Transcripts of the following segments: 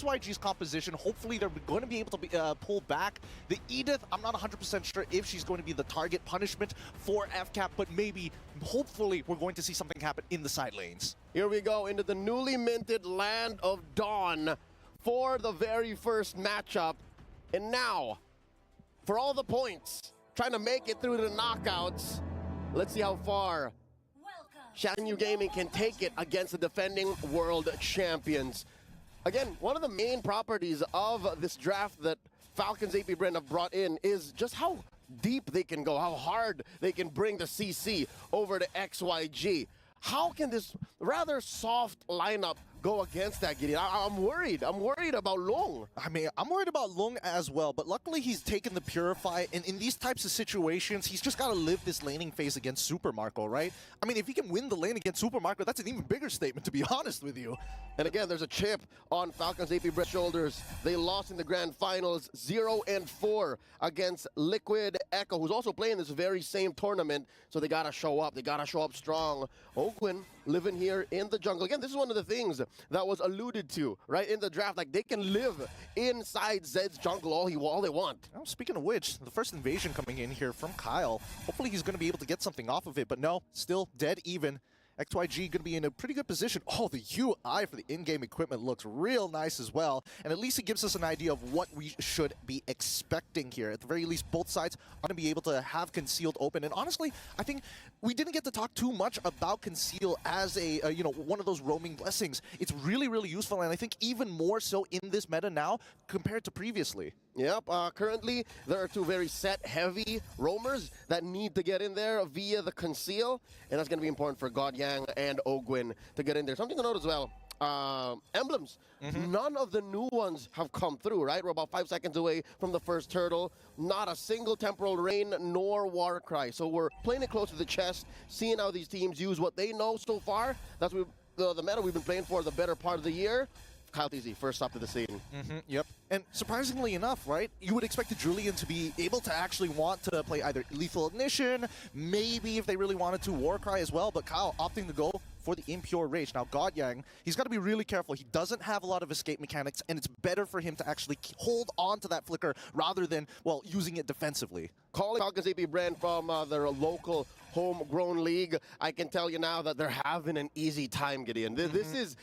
XYG's composition, hopefully they're going to be able to pull back. The Edith, I'm not 100% sure if she's going to be the target punishment for FCAP, but maybe, hopefully, we're going to see something happen in the side lanes. Here we go into the newly minted Land of Dawn for the very first matchup. And now, for all the points, trying to make it through the knockouts. Let's see how far Xianyou Gaming can take it against the defending world champions. Again, one of the main properties of this draft that Falcons AP.Bren have brought in is just how deep they can go, how hard they can bring the CC over to XYG. How can this rather soft lineup go against that, Gideon? I'm worried. I'm worried about Long. I mean, I'm worried about Long as well, but luckily he's taken the Purify, and in these types of situations, he's just got to live this laning phase against Super Marco, right? I mean, if he can win the lane against Super Marco, that's an even bigger statement, to be honest with you. And again, there's a chip on Falcons AP.Bren's shoulders. They lost in the grand finals 0-4 against Liquid Echo, who's also playing this very same tournament, so they got to show up. They got to show up strong. Oakland living here in the jungle. Again, this is one of the things that was alluded to, right, in the draft. Like, they can live inside Zed's jungle all they want. Oh, speaking of which, the first invasion coming in here from Kyle. Hopefully he's going to be able to get something off of it, but no, still dead even. XYG going to be in a pretty good position. Oh, the UI for the in-game equipment looks real nice as well. And at least it gives us an idea of what we should be expecting here. At the very least, both sides are going to be able to have Concealed open. And honestly, I think we didn't get to talk too much about Conceal as a, one of those roaming blessings. It's really, really useful. And I think even more so in this meta now compared to previously. Yep, currently there are two very set-heavy roamers that need to get in there via the Conceal, and that's going to be important for Godyang and Ogwin to get in there. Something to note as well, emblems. None of the new ones have come through, right? We're about 5 seconds away from the first turtle. Not a single Temporal Rain nor Warcry. So we're playing it close to the chest, seeing how these teams use what they know so far. That's the meta we've been playing for the better part of the year. Kyle TZ, first up to the scene. Yep. And surprisingly enough, right, you would expect the Julian to be able to actually want to play either Lethal Ignition, maybe if they really wanted to, Warcry as well, but Kyle opting to go for the Impure Rage. Now, Godyang, he's got to be really careful. He doesn't have a lot of escape mechanics, and it's better for him to actually hold on to that flicker rather than, well, using it defensively. Calling Falcons AP.Bren from their local homegrown league, I can tell you now that they're having an easy time, Gideon. This is...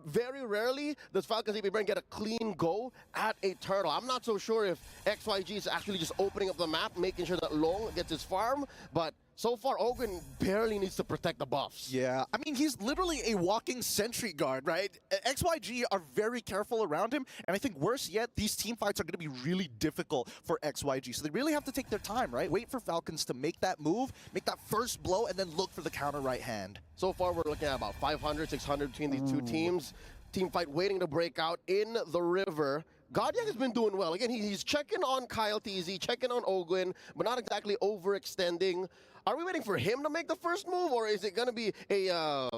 Very rarely does Falcons AP.Bren get a clean go at a turtle. I'm not so sure if XYG is actually just opening up the map, making sure that Long gets his farm, but so far, Ogwin barely needs to protect the buffs. Yeah, I mean, he's literally a walking sentry guard, right? XYG are very careful around him, and I think worse yet, these team fights are going to be really difficult for XYG, so they really have to take their time, right? Wait for Falcons to make that move, make that first blow, and then look for the counter right hand. So far, we're looking at about 500, 600 between these two teams. Team fight waiting to break out in the river. Godyang has been doing well. Again, he's checking on Kyle TZ, checking on Ogwin, but not exactly overextending. Are we waiting for him to make the first move, or is it going to be a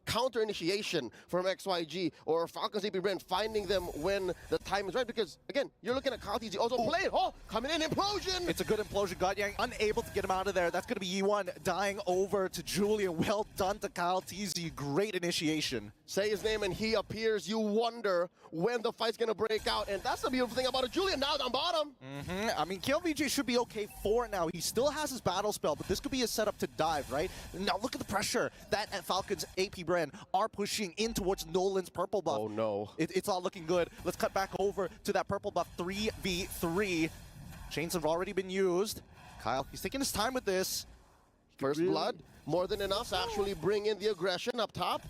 counter initiation from XYG or Falcons AP.Bren finding them when the time is right? Because, again, you're looking at Kyle TZ also playing. Oh, coming in, implosion! It's a good implosion. Godyang unable to get him out of there. That's going to be E1 dying over to Julian. Well done to Kyle TZ. Great initiation. Say his name and he appears. You wonder when the fight's going to break out. And that's the beautiful thing about it. Julian now down bottom. I mean, KLVJ should be okay for now. He still has his battle spell, but this could be a setup to dive, right? Now look at the pressure that Falcons AP.Bren are pushing in towards Nolan's purple buff. Oh no. It's all looking good. Let's cut back over to that purple buff 3v3. Chains have already been used. Kyle, he's taking his time with this. First blood, more than enough to actually bring in the aggression up top.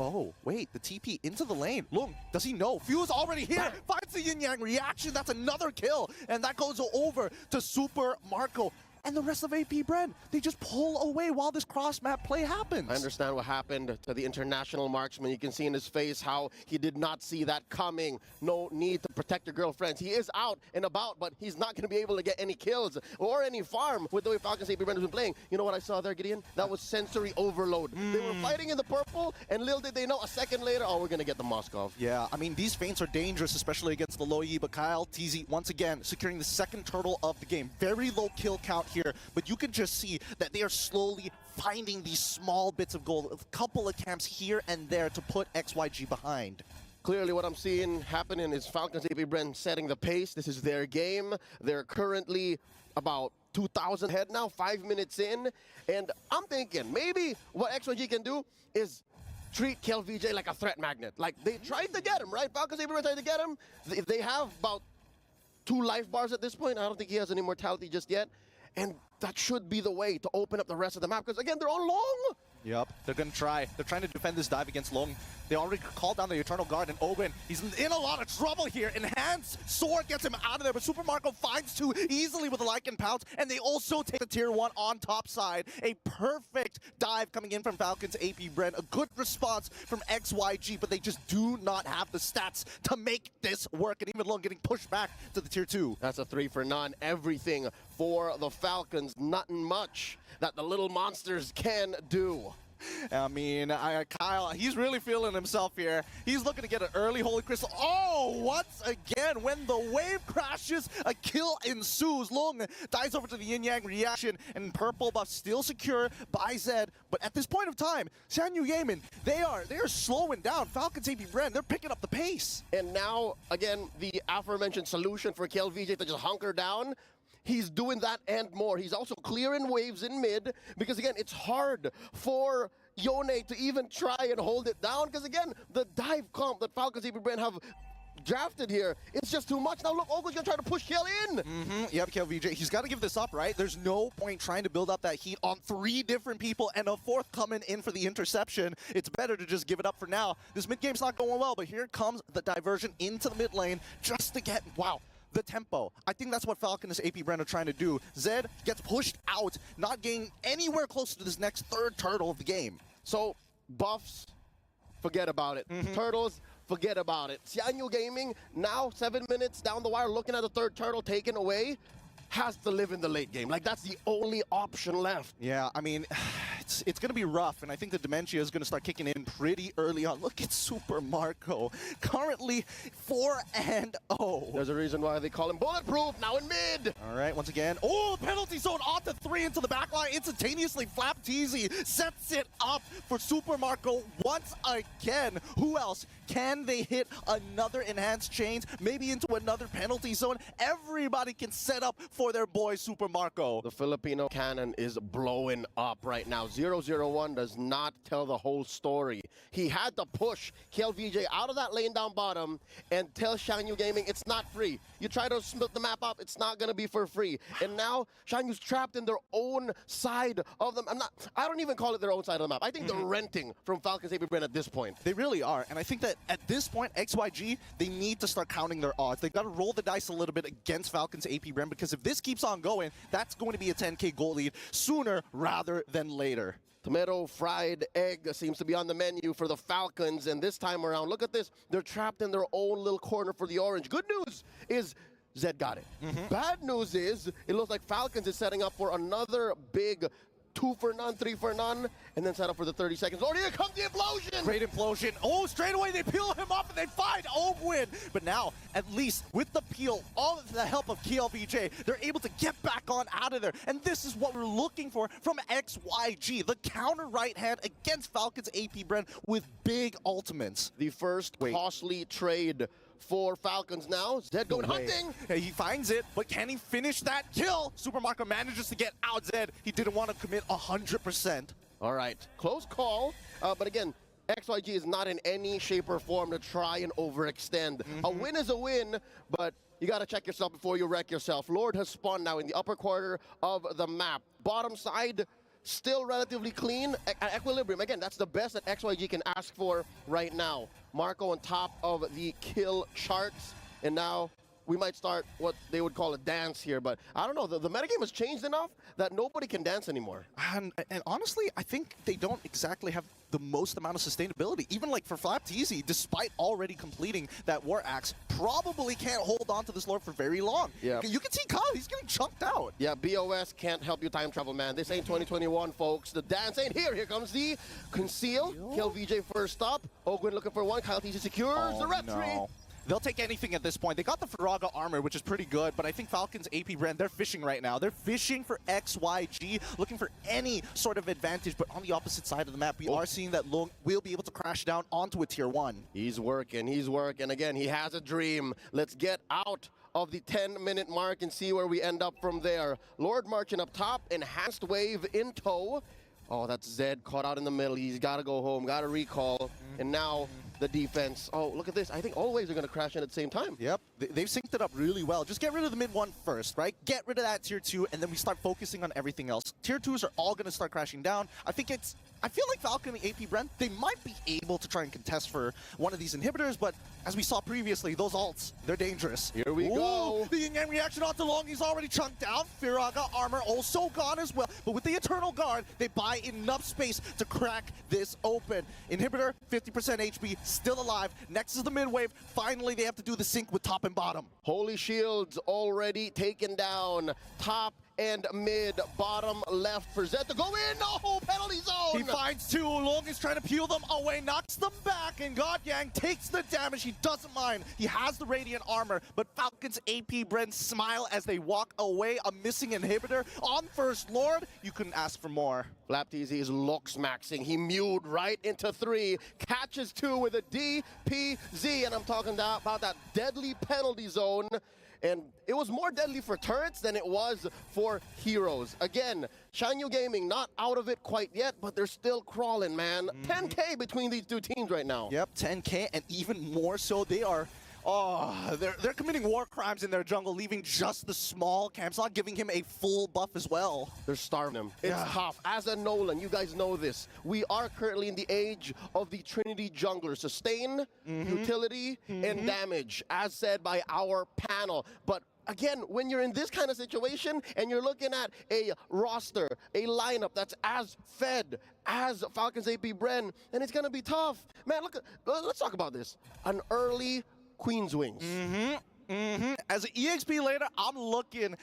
Oh, wait, the TP into the lane. Look, does he know? Fuse already here. Finds the yin-yang reaction. That's another kill. And that goes over to Super Marco. And the rest of AP.Bren, they just pull away while this cross-map play happens. I understand what happened to the international marksman. You can see in his face how he did not see that coming. No need to protect your girlfriends. He is out and about, but he's not going to be able to get any kills or any farm with the way Falcons AP.Bren has been playing. You know what I saw there, Gideon? That was sensory overload. They were fighting in the purple, and little did they know, a second later, oh, we're going to get the Moskov. Yeah, I mean, these feints are dangerous, especially against the low Yi, but Kyle TZ, once again, securing the second turtle of the game. Very low kill count here, but you can just see that they are slowly finding these small bits of gold, a couple of camps here and there to put XYG behind. Clearly what I'm seeing happening is Falcons AP.Bren setting the pace. This is their game. They're currently about 2,000 head now, 5 minutes in. And I'm thinking maybe what XYG can do is treat KLVJ like a threat magnet. Like they tried to get him, right? Falcons AP.Bren tried to get him. They have about 2 life bars at this point. I don't think he has any mortality just yet. And that should be the way to open up the rest of the map. Because again, they're on long. Yep, they're going to try. They're trying to defend this dive against Long. They already called down the Eternal Guard, and Owen, he's in a lot of trouble here. Enhanced Sword gets him out of there, but Super Marco finds 2 easily with a Lycan Pounce, and they also take the Tier 1 on top side. A perfect dive coming in from Falcons AP.Bren. A good response from XYG, but they just do not have the stats to make this work, and even Long getting pushed back to the Tier 2. That's a 3 for none. Everything for the Falcons. Nothing much that the little monsters can do. I mean, Kyle, he's really feeling himself here. He's looking to get an early Holy Crystal. Oh, once again, when the wave crashes, a kill ensues. Long dies over to the yin-yang reaction, and purple buff still secure by Zed. But at this point of time, Xianyou they are slowing down. Falcons AP.Bren, they're picking up the pace. And now, again, the aforementioned solution for KLVJ to just hunker down. He's doing that and more. He's also clearing waves in mid because, again, it's hard for Yone to even try and hold it down because, again, the dive comp that Falcons AP.Bren have drafted here, it's just too much. Now, look, Ogo's going to try to push Kiel in. Yep, KLVJ, he's got to give this up, right? There's no point trying to build up that heat on 3 different people and a 4th coming in for the interception. It's better to just give it up for now. This mid game's not going well, but here comes the diversion into the mid lane just to get, wow, the tempo. I think that's what Falcons AP.Bren are trying to do. Zed gets pushed out, not getting anywhere close to this next 3rd turtle of the game. So, buffs, forget about it. Turtles, forget about it. Xianyou Gaming, now 7 minutes down the wire, looking at the 3rd turtle taken away, has to live in the late game. Like, that's the only option left. Yeah, I mean, it's going to be rough, and I think the Dementia is going to start kicking in pretty early on. Look at Super Marco, currently 4-0. There's a reason why they call him bulletproof, now in mid. All right, once again, oh, penalty zone onto 3 into the back line. Instantaneously, Flap Teasy sets it up for Super Marco once again. Who else? Can they hit another enhanced chains, maybe into another penalty zone? Everybody can set up for their boy Super Marco. The Filipino cannon is blowing up right now. 001 does not tell the whole story. He had to push KLVJ out of that lane down bottom and tell Xianyou Gaming it's not free. You try to split the map up, it's not going to be for free. And now Xianyou's trapped in their own side of them. I don't even call it their own side of the map. I think they're renting from Falcons AP.Bren at this point. They really are. And I think that at this point, XYG, they need to start counting their odds. They've got to roll the dice a little bit against Falcons AP.Bren, because if this keeps on going, that's going to be a 10K goal lead sooner rather than later. Tomato fried egg seems to be on the menu for the Falcons, and this time around, look at this. They're trapped in their own little corner for the orange. Good news is Zed got it. Bad news is it looks like Falcons is setting up for another big 2 for none, 3 for none, and then set up for the 30 seconds. Oh, here comes the implosion! Great implosion. Oh, straight away they peel him up and they find Ogwin. But now, at least with the peel, all of the help of KLVJ, they're able to get back on out of there. And this is what we're looking for from XYG. The counter right hand against Falcons AP.Bren with big ultimates. The first costly trade for Falcons now. Zed going hunting. Hey, he finds it, but can he finish that kill? Super Marco manages to get out Zed. He didn't want to commit 100%. All right, close call. But again, XYG is not in any shape or form to try and overextend. A win is a win, but you got to check yourself before you wreck yourself. Lord has spawned now in the upper quarter of the map. Bottom side, still relatively clean at equilibrium. Again, that's the best that XYG can ask for right now. Marco on top of the kill charts, and now we might start what they would call a dance here, but I don't know, the metagame has changed enough that nobody can dance anymore. And honestly, I think they don't exactly have the most amount of sustainability. Even like for Flap Teasy, despite already completing that War Axe, probably can't hold on to this Lord for very long. Yeah. You can see Kyle, he's getting chunked out. Yeah, BOS can't help you time travel, man. This ain't 2021, folks. The dance ain't here. Here comes the conceal. KLVJ first up. Ogwin looking for one. Kyle Teasy secures the rep tree. They'll take anything at this point. They got the Firaga armor, which is pretty good, but I think Falcons AP.Bren, they're fishing right now. They're fishing for XYG, looking for any sort of advantage, but on the opposite side of the map, we are seeing that Long will be able to crash down onto a tier 1. He's working. Again, he has a dream. Let's get out of the 10-minute mark and see where we end up from there. Lord marching up top, enhanced wave in tow. Oh, that's Zed caught out in the middle. He's got to go home, got to recall. And now the defense. Oh, look at this. I think all waves are going to crash in at the same time. Yep, they've synced it up really well. Just get rid of the mid 1 first, right? Get rid of that tier 2, and then we start focusing on everything else. Tier 2s are all going to start crashing down. I feel like Falcon and AP.Bren, they might be able to try and contest for one of these inhibitors, but as we saw previously, those ults, they're dangerous. Here we go. The yin-yang reaction onto Long, he's already chunked down. Firaga armor also gone as well, but with the Eternal Guard, they buy enough space to crack this open. Inhibitor, 50% HP, still alive. Next is the mid wave. Finally, they have to do the sync with top and bottom. Holy Shields already taken down. Top and mid, bottom left for Zed to go in. No, penalty zone. He finds 2. Long is trying to peel them away, knocks them back, and Godyang takes the damage. He doesn't mind. He has the Radiant armor, but Falcons AP.Bren smile as they walk away. A missing inhibitor on First Lord. You couldn't ask for more. Flapteasy is looks maxing. He mewed right into 3, catches 2 with a DPZ, and I'm talking about that deadly penalty zone. And it was more deadly for turrets than it was for heroes. Again, Xianyou Gaming not out of it quite yet, but they're still crawling, man. 10K between these two teams right now. Yep, 10K, and even more so, they are... Oh, they're committing war crimes in their jungle, leaving just the small camps, not giving him a full buff as well. They're starving him. It's tough. As a Nolan, you guys know this. We are currently in the age of the Trinity jungler. Sustain, utility, and damage, as said by our panel. But again, when you're in this kind of situation and you're looking at a roster, a lineup that's as fed as Falcons AP.Bren, and it's going to be tough. Man, let's talk about this. An early Queen's Wings. As an EXP later, I'm looking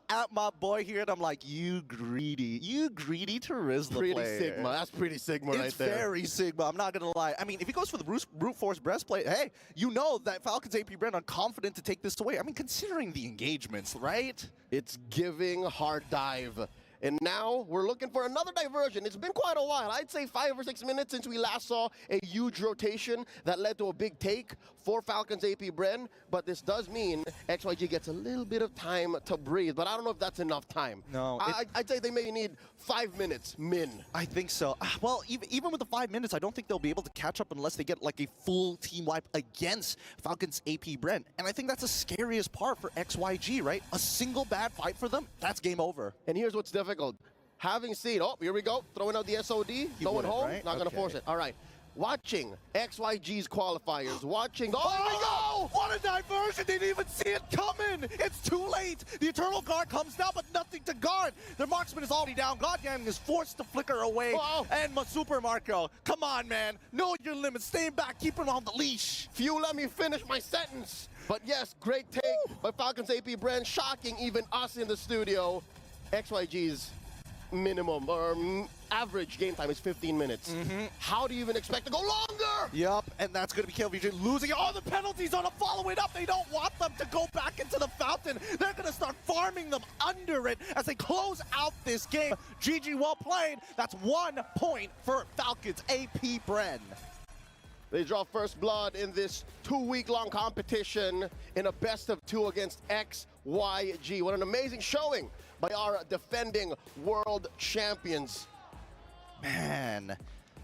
at my boy here, and I'm like, you greedy Terizla Pretty player. Sigma. That's pretty Sigma right there. It's very Sigma. I'm not gonna lie. I mean, if he goes for the brute force breastplate, hey, you know that Falcons AP.Bren are confident to take this away. I mean, considering the engagements, right? It's giving hard dive. And now we're looking for another diversion. It's been quite a while. I'd say 5 or 6 minutes since we last saw a huge rotation that led to a big take for Falcons AP.Bren. But this does mean XYG gets a little bit of time to breathe. But I don't know if that's enough time. No. I'd say they maybe need 5 minutes, min. I think so. Well, even with the 5 minutes, I don't think they'll be able to catch up unless they get like a full team wipe against Falcons AP.Bren. And I think that's the scariest part for XYG, right? A single bad fight for them, that's game over. And here's what's difficult. Having seen, oh, here we go, throwing out the SOD, going home, right? not going to force it. All right. Watching XYG's qualifiers, watching, oh, here we go! What a diversion! They didn't even see it coming! It's too late! The Eternal Guard comes down, but nothing to guard! Their marksman is already down. Godyang is forced to flicker away. And Super Marco, come on, man. Know your limits. Stay back. Keep him on the leash. Few, let me finish my sentence. But yes, great take by Falcons AP.Bren, shocking even us in the studio. XYG's minimum or average game time is 15 minutes. How do you even expect to go longer? Yep, and that's going to be KLVJ losing all the penalties on a follow it up. They don't want them to go back into the fountain. They're going to start farming them under it as they close out this game. GG, well played. That's 1 point for Falcons AP.Bren. They draw first blood in this 2-week-long competition in a best-of-2 against XYG. What an amazing showing by our defending world champions. Man,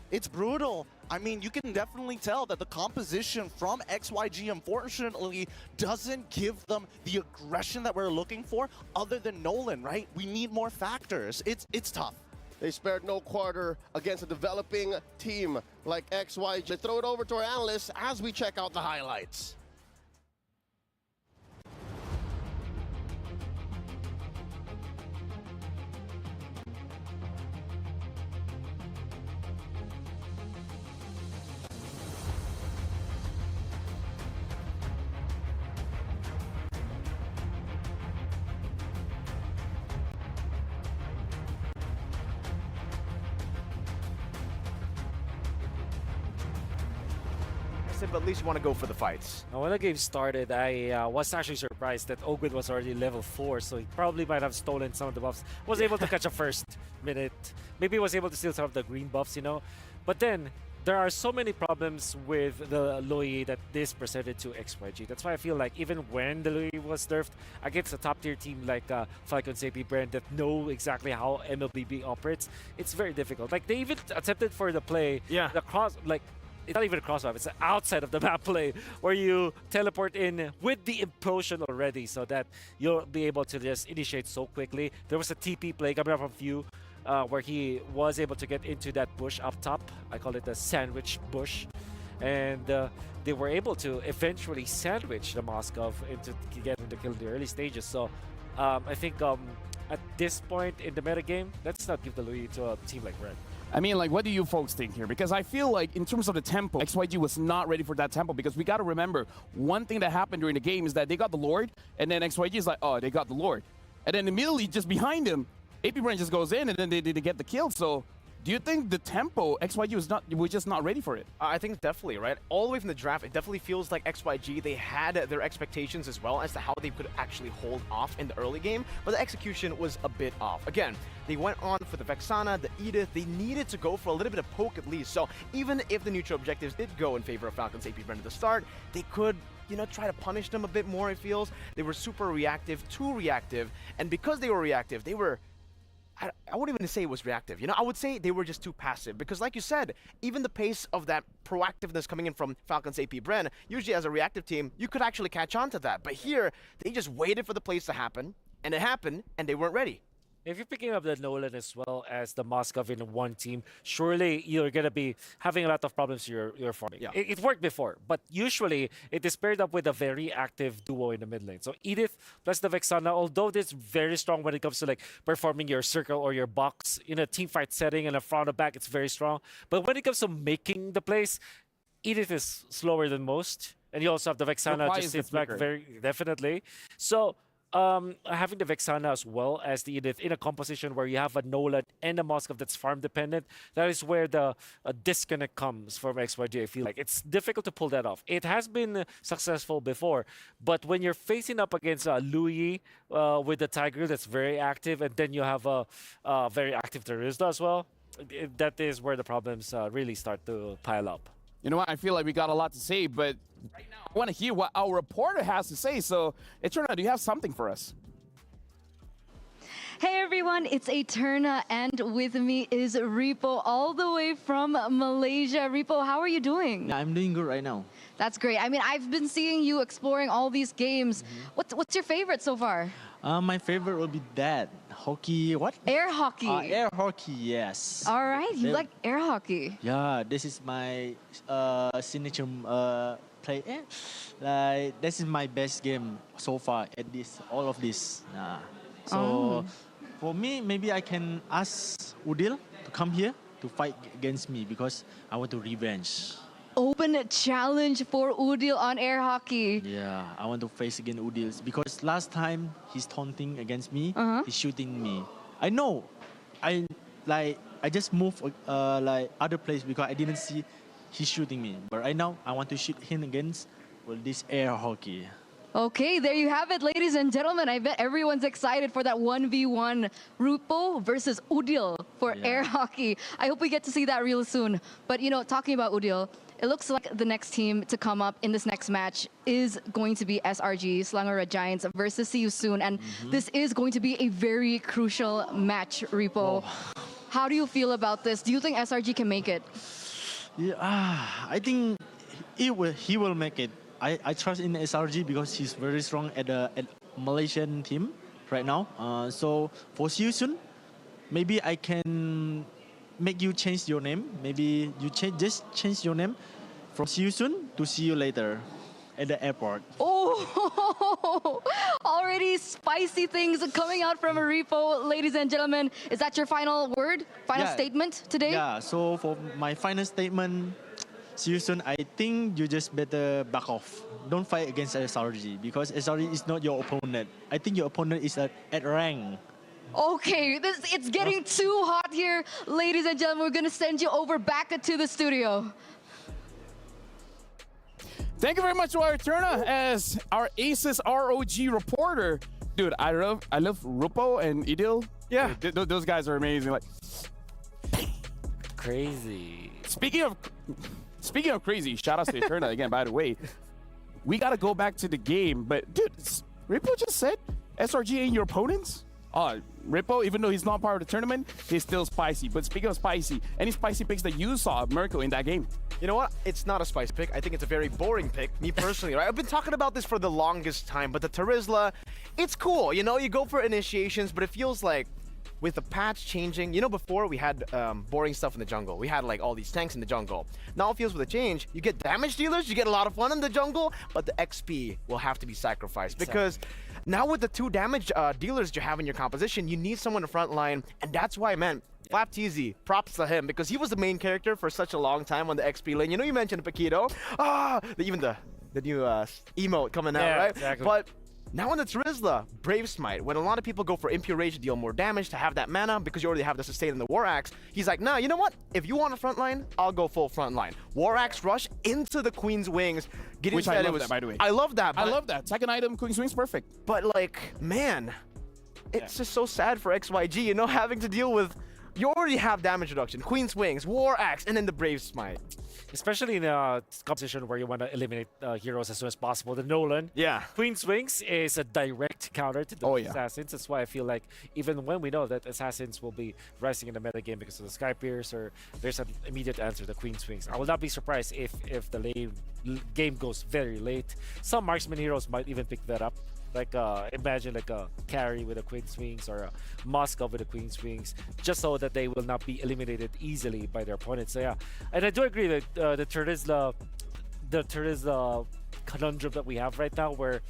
it's brutal. I mean, you can definitely tell that the composition from XYG, unfortunately, doesn't give them the aggression that we're looking for other than Nolan, right? We need more factors. It's tough. They spared no quarter against a developing team like XYG. Let's throw it over to our analysts as we check out the highlights. passive, but at least you want to go for the fights. Now, when the game started, I was actually surprised that Ogwin was already level 4, so he probably might have stolen some of the buffs. Was able to catch a first minute. Maybe was able to steal some of the green buffs, you know. But then, there are so many problems with the Lui that this presented to XYG. That's why I feel like even when the Lui was nerfed against a top-tier team like Falcons AP.Bren that know exactly how MLBB operates, it's very difficult. Like, they even attempted for the play, the cross, like, it's not even a cross-off, it's an outside of the map play where you teleport in with the implosion already so that you'll be able to just initiate so quickly. There was a TP play coming up from Few where he was able to get into that bush up top. I call it the sandwich bush. And they were able to eventually sandwich the Moskov into getting the kill in the early stages. So I think at this point in the metagame, let's not give the lead to a team like Red. I mean, like, what do you folks think here? Because I feel like in terms of the tempo, XYG was not ready for that tempo because we got to remember one thing that happened during the game is that they got the Lord and then XYG is like, oh, they got the Lord. And then immediately just behind him, AP.Bren just goes in and then they get the kill. So do you think the tempo, XYG was just not ready for it? I think definitely, right? All the way from the draft, it definitely feels like XYG, they had their expectations as well as to how they could actually hold off in the early game, but the execution was a bit off. Again, they went on for the Vexana, the Edith, they needed to go for a little bit of poke at least. So even if the neutral objectives did go in favor of Falcons AP.Bren at the start, they could, you know, try to punish them a bit more, it feels. They were super reactive, too reactive, and because they were reactive, they were I wouldn't even say it was reactive. You know, I would say they were just too passive because like you said, even the pace of that proactiveness coming in from Falcons AP.Bren, usually as a reactive team, you could actually catch on to that. But here, they just waited for the plays to happen, and it happened, and they weren't ready. If you're picking up the Nolan as well as the Moskov in one team, surely you're going to be having a lot of problems you're farming. Yeah. It worked before, but usually it is paired up with a very active duo in the mid lane. So Edith plus the Vexana, although it's very strong when it comes to like performing your circle or your box in a team fight setting and a front or back, it's very strong. But when it comes to making the plays, Edith is slower than most. And you also have the Vexana just sits back very definitely. So having the Vexana as well as the Edith in a composition where you have a Nolan and a Moskov that's farm dependent, that is where the disconnect comes from XYG. I feel like it's difficult to pull that off. It has been successful before, but when you're facing up against Louis with the Tiger that's very active, and then you have a very active Terista as well, that is where the problems really start to pile up. You know what? I feel like we got a lot to say, but right now I want to hear what our reporter has to say. So, Eterna, do you have something for us? Hey everyone, it's Eterna, and with me is Repo all the way from Malaysia. Repo, how are you doing? Yeah, I'm doing good right now. That's great. I mean, I've been seeing you exploring all these games. What's your favorite so far? My favorite will be that. Hockey, what? Air hockey. Air hockey, yes. All right, you like air hockey. Yeah, this is my signature play. Like, this is my best game so far at all of this. So for me, maybe I can ask Udil to come here to fight against me because I want to revenge. Open challenge for Udil on air hockey. Yeah, I want to face against Udil because last time he's taunting against me, he's shooting me. I know, I just moved like other place because I didn't see he's shooting me. But right now, I want to shoot him against this air hockey. Okay, there you have it, ladies and gentlemen. I bet everyone's excited for that 1v1 Rupo versus Udil for air hockey. I hope we get to see that real soon. But, you know, talking about Udil, it looks like the next team to come up in this next match is going to be SRG, Selangor Giants versus See You Soon. And this is going to be a very crucial match, Repo. How do you feel about this? Do you think SRG can make it? Yeah, I think he will make it. I trust in SRG because he's very strong at Malaysian team right now. So for See You Soon, maybe I can make you change your name. Maybe you just change your name from See You Soon to See You Later at the airport. Oh, already spicy things coming out from Repo, ladies and gentlemen. Is that your final word, final statement today? Yeah, so for my final statement, See You Soon, I think you just better back off. Don't fight against SRG because SRG is not your opponent. I think your opponent is at rank. Okay, it's getting too hot here. Ladies and gentlemen, we're going to send you over back to the studio. Thank you very much to our Eterna as our Aces ROG reporter. Dude, I love Rupo and Idil. Yeah. Dude, those guys are amazing. Like, Crazy. speaking of crazy, shout out to Eterna again, by the way. We got to go back to the game, but dude, Rupo just said SRG ain't your opponents? Rippo, even though he's not part of the tournament, he's still spicy. But speaking of spicy, any spicy picks that you saw of Merkel in that game? You know what? It's not a spice pick. I think it's a very boring pick, me personally, right? I've been talking about this for the longest time, but the Terizla, it's cool. You know, you go for initiations, but it feels like with the patch changing, you know, before we had boring stuff in the jungle. We had like all these tanks in the jungle. Now it feels with a change, you get damage dealers, you get a lot of fun in the jungle, but the XP will have to be sacrificed because now with the 2 damage dealers you have in your composition, you need someone in the front line, and that's why, man, Flap TZ, props to him because he was the main character for such a long time on the XP lane. You know, you mentioned Paquito, even the new emote coming out, right? Exactly. But now on the Terizla, Brave Smite, when a lot of people go for Impure Rage to deal more damage, to have that mana, because you already have the sustain in the War Axe, he's like, nah, you know what? If you want a front line, I'll go full front line. War Axe rush into the Queen's Wings. Which I love that, by the way. I love that. I love that. Second item, Queen's Wings, perfect. But like, man, it's just so sad for XYG, you know, having to deal with, you already have damage reduction, Queen's Wings, War Axe, and then the Brave Smite. Especially in a competition where you want to eliminate heroes as soon as possible. The Nolan, Yeah. Queen's Wings is a direct counter to the Assassins. That's why I feel like even when we know that Assassins will be rising in the meta game because of the Sky Piercer, there's an immediate answer, the Queen's Wings. I will not be surprised if the game goes very late. Some marksman heroes might even pick that up. Like imagine like a carry with a Queen's Wings or a Moskov with a Queen's Wings, just so that they will not be eliminated easily by their opponents. So yeah, and I do agree that the Terizla conundrum that we have right now, where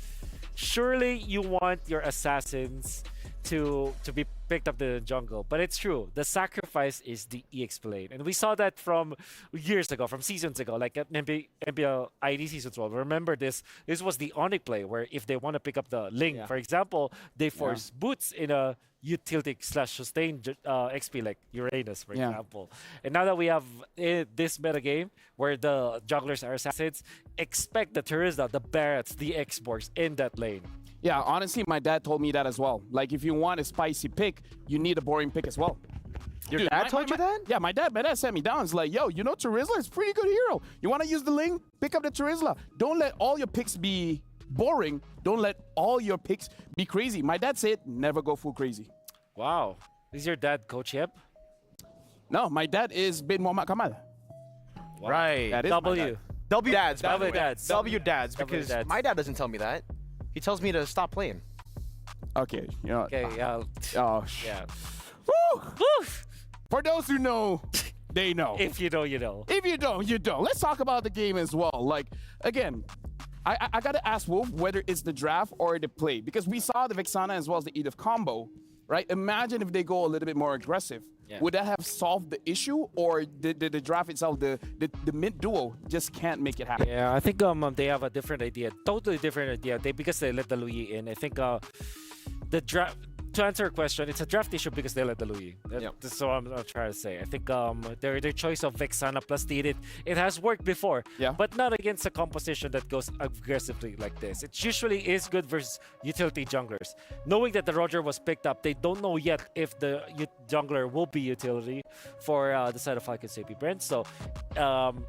surely you want your assassins to be picked up in the jungle, but it's true, the sacrifice is the EX lane, and we saw that from years ago, from seasons ago, like at NBL ID Season 12. Remember this was the Onyx play, where if they want to pick up the Ling, for example, they force Boots in a utility / sustain XP like Uranus, for example. And now that we have this meta game where the junglers are assassins, expect the Terizla, the Barretts, the Xborgs in that lane. Yeah, honestly, my dad told me that as well. Like, if you want a spicy pick, you need a boring pick as well. Your dad told you that? Yeah, my dad sat me down. It's like, yo, you know Terizla is a pretty good hero. You want to use the Ling? Pick up the Terizla. Don't let all your picks be boring. Don't let all your picks be crazy. My dad said, never go full crazy. Wow. Is your dad Coach Yep? No, my dad is Bin Muhammad Kamal. Wow. Right. That is my W. dad. W dads, by the way. dads. W dads, W because dads. my dad doesn't tell me that. He tells me to stop playing. Okay, you know. Okay, yeah. Oh, Yeah. Woo! Woo! For those who know, they know. If you know, you know. If you don't, you don't. Let's talk about the game as well. Like, again, I got to ask Wolf whether it's the draft or the play, because we saw the Vexana as well as the Edith combo, right? Imagine if they go a little bit more aggressive. Yeah. Would that have solved the issue, or the draft itself, the mid duo just can't make it happen? Yeah, I think they have a different idea, totally different idea. Because they let the Louis in. I think the draft. To answer your question, it's a draft issue because they let the Louis. That's what I'm trying to say. I think their choice of Vexana plus Tidit, it has worked before, but not against a composition that goes aggressively like this. It usually is good versus utility junglers. Knowing that the Roger was picked up, they don't know yet if the jungler will be utility for the side of Falcons AP.Bren. So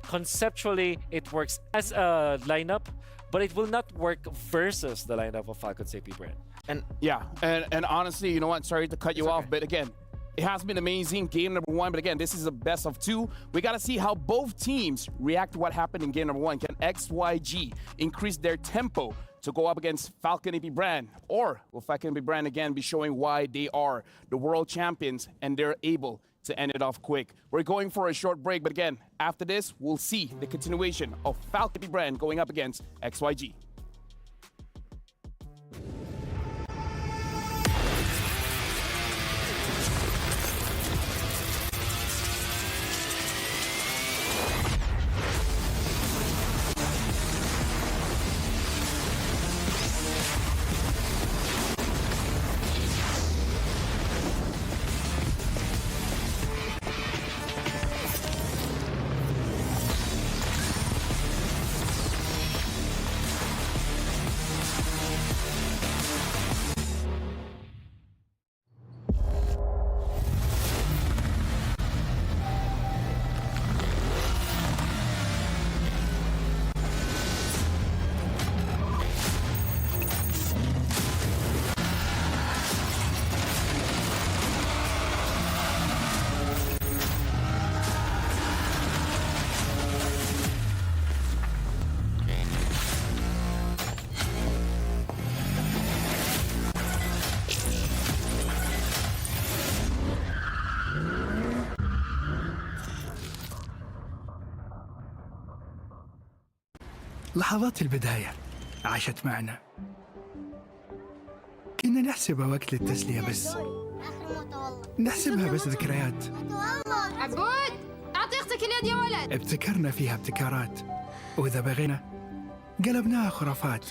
conceptually, it works as a lineup, but it will not work versus the lineup of Falcons AP.Bren. And yeah, and honestly, you know what? Sorry to cut you off, but again, it has been amazing. Game number 1, but again, this is a best of 2. We got to see how both teams react to what happened in game number 1. Can XYG increase their tempo to go up against Falcon AP.Bren? Or will Falcon AP.Bren again be showing why they are the world champions and they're able to end it off quick? We're going for a short break, but again, after this, we'll see the continuation of Falcon AP.Bren going up against XYG. لحظات البداية عاشت معنا. كنا نحسبها وقت للتسلية بس. نحسبها بس ذكريات. عبود أعطي أختك اليد يا ولد. ابتكرنا فيها ابتكارات، وإذا بغينا قلبناها خرافات.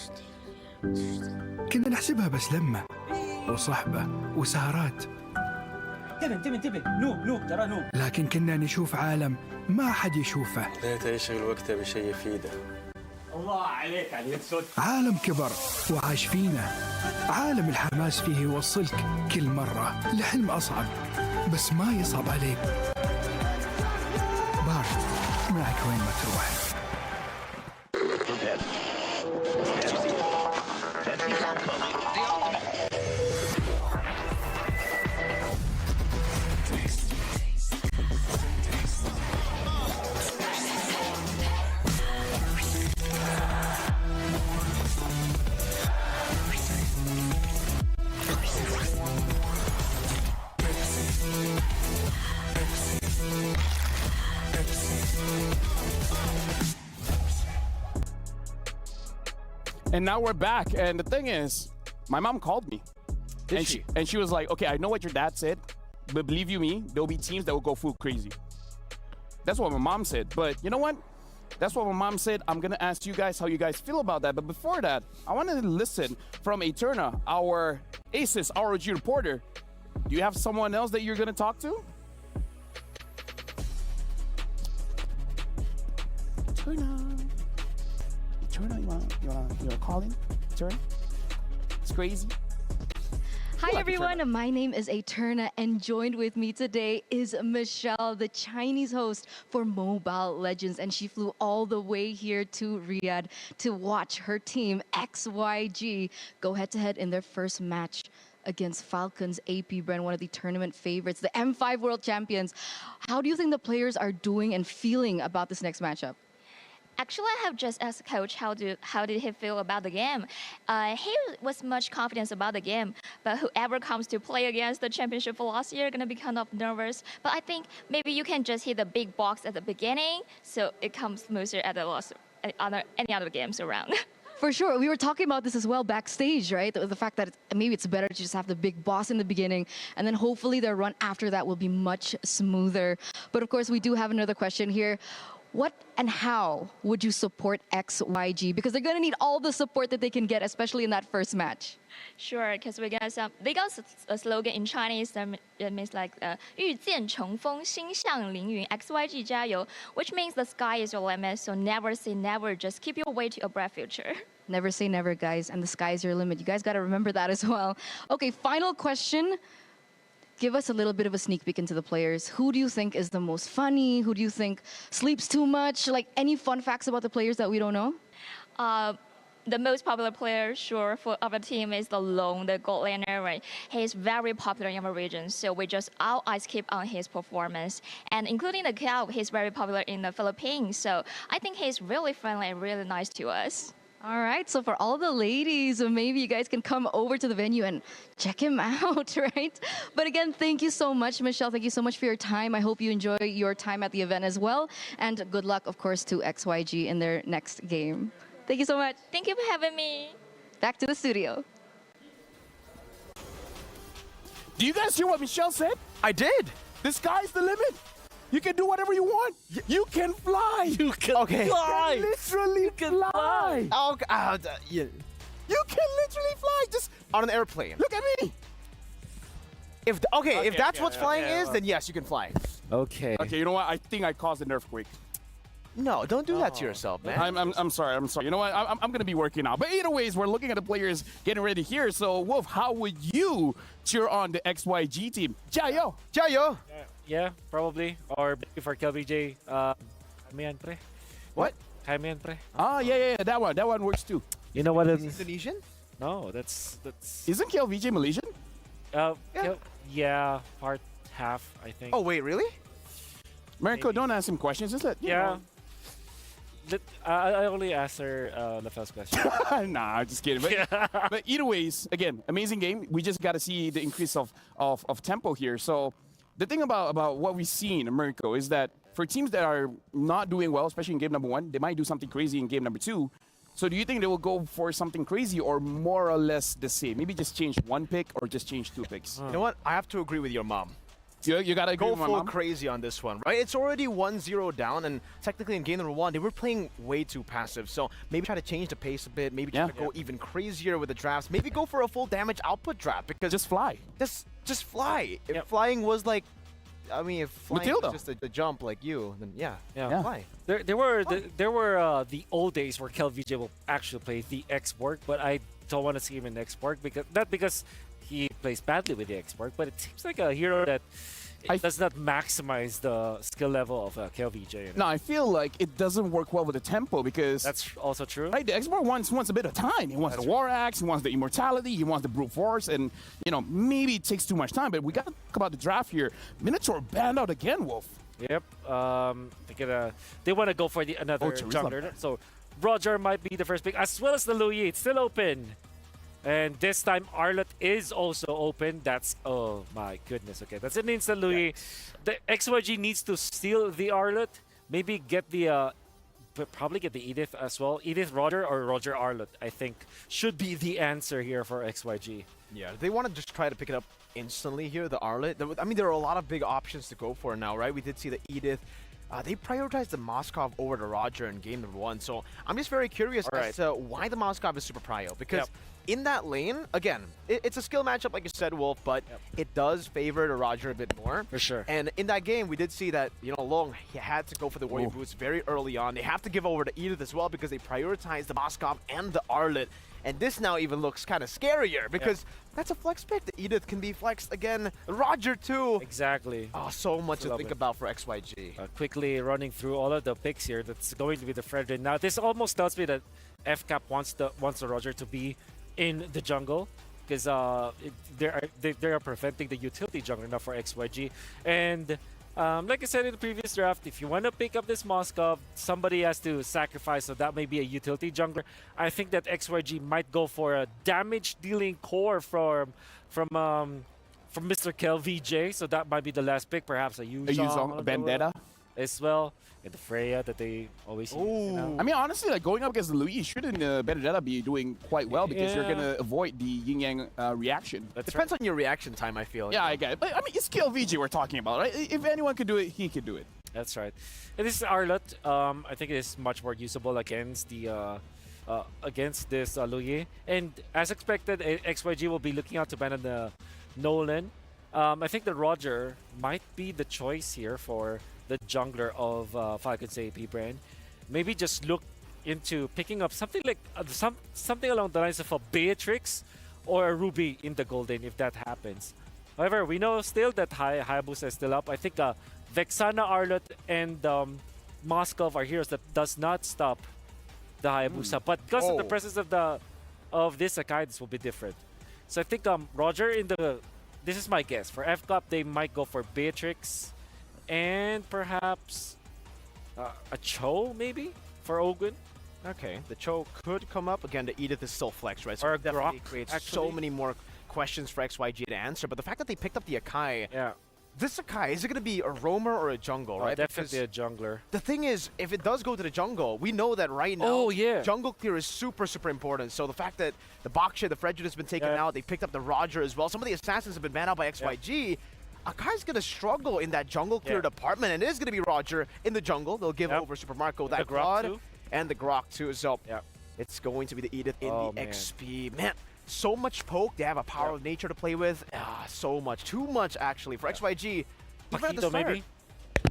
كنا نحسبها بس لمة وصحبة وسهرات. انتبه نو ترى نو. لكن كنا نشوف عالم ما حد يشوفه. ليت يشغل وقته بشيء يفيده. الله عليك على صوت. عالم كبر وعاش فينا. عالم الحماس فيه يوصلك كل مرة لحلم أصعب، بس ما يصعب عليك. بارد معك وين ما تروح. And now we're back. And the thing is, my mom called me. And she was like, okay, I know what your dad said, but believe you me, there'll be teams that will go full crazy. That's what my mom said. But you know what? That's what my mom said. I'm going to ask you guys how you guys feel about that. But before that, I want to listen from Eterna, our ACES ROG reporter. Do you have someone else that you're going to talk to? Eterna, you wanna call in? Eterna? It's crazy. Hi everyone, my name is Eterna, and joined with me today is Michelle, the Chinese host for Mobile Legends, and she flew all the way here to Riyadh to watch her team XYG go head-to-head in their first match against Falcons AP.Bren, one of the tournament favorites, the M5 world champions. How do you think the players are doing and feeling about this next matchup? Actually, I have just asked coach how did he feel about the game. He was much confident about the game, but whoever comes to play against the championship for last year gonna be kind of nervous. But I think maybe you can just hit the big box at the beginning, so it comes smoother at the last any other games around. For sure. We were talking about this as well backstage, right? The fact that maybe it's better to just have the big boss in the beginning, and then hopefully their run after that will be much smoother. But of course, we do have another question here. What and how would you support XYG? Because they're going to need all the support that they can get, especially in that first match. Sure, because they got a slogan in Chinese that means like 遇见乘风心向凌云 XYG 加油, which means the sky is your limit, so never say never, just keep your way to a bright future. Never say never, guys, and the sky is your limit. You guys got to remember that as well. Okay, final question. Give us a little bit of a sneak peek into the players. Who do you think is the most funny? Who do you think sleeps too much? Like, any fun facts about the players that we don't know? The most popular player, sure, for our team is the Long, the gold laner, right? He's very popular in our region, so we just all eyes keep on his performance. And including the Cal, he's very popular in the Philippines, so I think he's really friendly and really nice to us. All right, so for all the ladies, maybe you guys can come over to the venue and check him out, right? But again, thank you so much, Michelle. Thank you so much for your time. I hope you enjoy your time at the event as well. And good luck, of course, to XYG in their next game. Thank you so much. Thank you for having me. Back to the studio. Do you guys hear what Michelle said? I did. The sky's the limit. You can do whatever you want. You can fly. You can fly. You can literally fly. Oh, You can literally fly. Just on an airplane. look at me. If that's what flying is, then yes, you can fly. Okay. Okay, you know what? I think I caused an earthquake. No, don't do that to yourself, man. I'm sorry. You know what? I'm going to be working out. But either ways, we're looking at the players getting ready here. So, Wolf, how would you cheer on the XYG team? 加油! 加油! Yeah, probably. Or for KLBJ, Kamian pre. What? Kamian pre. Ah, yeah. That one works too. You know what? Indonesian? No, that's. Isn't KLVJ Malaysian? Yeah, part half, I think. Oh, wait, really? Mariko, don't ask him questions. Just let you know. I only asked her the first question. Nah, I'm just kidding. But either ways, again, amazing game. We just got to see the increase of tempo here. So the thing about what we've seen, Mariko, is that for teams that are not doing well, especially in game number 1, they might do something crazy in game number 2. So do you think they will go for something crazy or more or less the same? Maybe just change one pick or just change two picks? You know what? I have to agree with your mom. You gotta agree Go with my full mom? crazy on this one, right? It's already 1-0 down, and technically in game number 1, they were playing way too passive. So maybe try to change the pace a bit, maybe try to go even crazier with the drafts, maybe go for a full damage output draft, because Just fly. just fly. If flying was like, I mean, if flying Matilda. was just a jump like you, then fly. There were the old days where KelVJ will actually play the X-Borg, but I don't want to see him in X-Borg because not because he plays badly with the X-Borg, but it seems like a hero that does not maximize the skill level of KelVJ. You know? No, I feel like it doesn't work well with the tempo because That's also true. right, the X-Borg wants a bit of time. He wants the War Axe, he wants the Immortality, he wants the Brute Force, and maybe it takes too much time. But we got to talk about the draft here. Minotaur banned out again, Wolf. Yep. They want to go for another jungler. So Roger might be the first pick, as well as the Louis. It's still open. And this time, Arlott is also open. That's, oh my goodness. Okay, that's an instant Louis. The XYG needs to steal the Arlott. Maybe get the, probably get the Edith as well. Edith Roger or Roger Arlott, I think, should be the answer here for XYG. Yeah, they want to just try to pick it up instantly here, the Arlott. I mean, there are a lot of big options to go for now, right? We did see the Edith. They prioritized the Moskov over the Roger in game number 1. So I'm just very curious as to why the Moskov is super prio. Because in that lane, again, it's a skill matchup, like you said, Wolf, but it does favor the Roger a bit more. For sure. And in that game, we did see that, Long, he had to go for the Warrior Boots very early on. They have to give over to Edith as well because they prioritized the Moskov and the Arlott. And this now even looks kind of scarier because that's a flex pick. The Edith can be flexed again. Roger too. Exactly. Oh, so much to think about for XYG. Quickly running through all of the picks here. That's going to be the Fredrin. Now, this almost tells me that FCAP wants the Roger to be in the jungle because they are preventing the utility jungler now for XYG. And like I said in the previous draft, if you want to pick up this Moskov, somebody has to sacrifice, so that may be a utility jungler. I think that XYG might go for a damage-dealing core from Mr. KelVJ, so that might be the last pick. Perhaps a Yuzong, a Vendetta as well, and the Freya that they always use. I mean, honestly, like going up against Louis, shouldn't Vendetta be doing quite well because you're gonna avoid the yin yang reaction. Depends on your reaction time, I feel. Yeah, I get it. But I mean, it's KelVJ we're talking about, right? If anyone could do it, he could do it. That's right. And this is Arlott. I think it is much more usable against the against this Louis. And as expected, XYG will be looking out to ban the Nolan. I think the Roger might be the choice here for the jungler of Falcons AP.Bren. Maybe just look into picking up something like something along the lines of a Beatrix or a Ruby in the Golden if that happens. However, we know still that Hayabusa is still up. I think Vexana, Arlott, and Moskov are heroes that does not stop the Hayabusa. But because of the presence of this Akai, this will be different. So I think Roger in the... This is my guess. For FCAP, they might go for Beatrix and perhaps a Cho, maybe, for Ogun. Okay, the Cho could come up. Again, the Edith is still flex, right? So Or it definitely Grok, creates actually. so many more questions for XYG to answer. But the fact that they picked up the Akai, this Akai, is it going to be a roamer or a jungle, right? Definitely a jungler. The thing is, if it does go to the jungle, we know that right now, jungle clear is super, super important. So the fact that the Baksha, the Fredrin has been taken out, they picked up the Roger as well. Some of the assassins have been banned out by XYG. Akai's going to struggle in that jungle clear department, and it is going to be Roger in the jungle. They'll give over Super Marco, that Grok and the Grok too. So it's going to be the Edith in the XP. Man, so much poke. They have a power of nature to play with. So much. Too much, actually. For XYG, even at the start, maybe?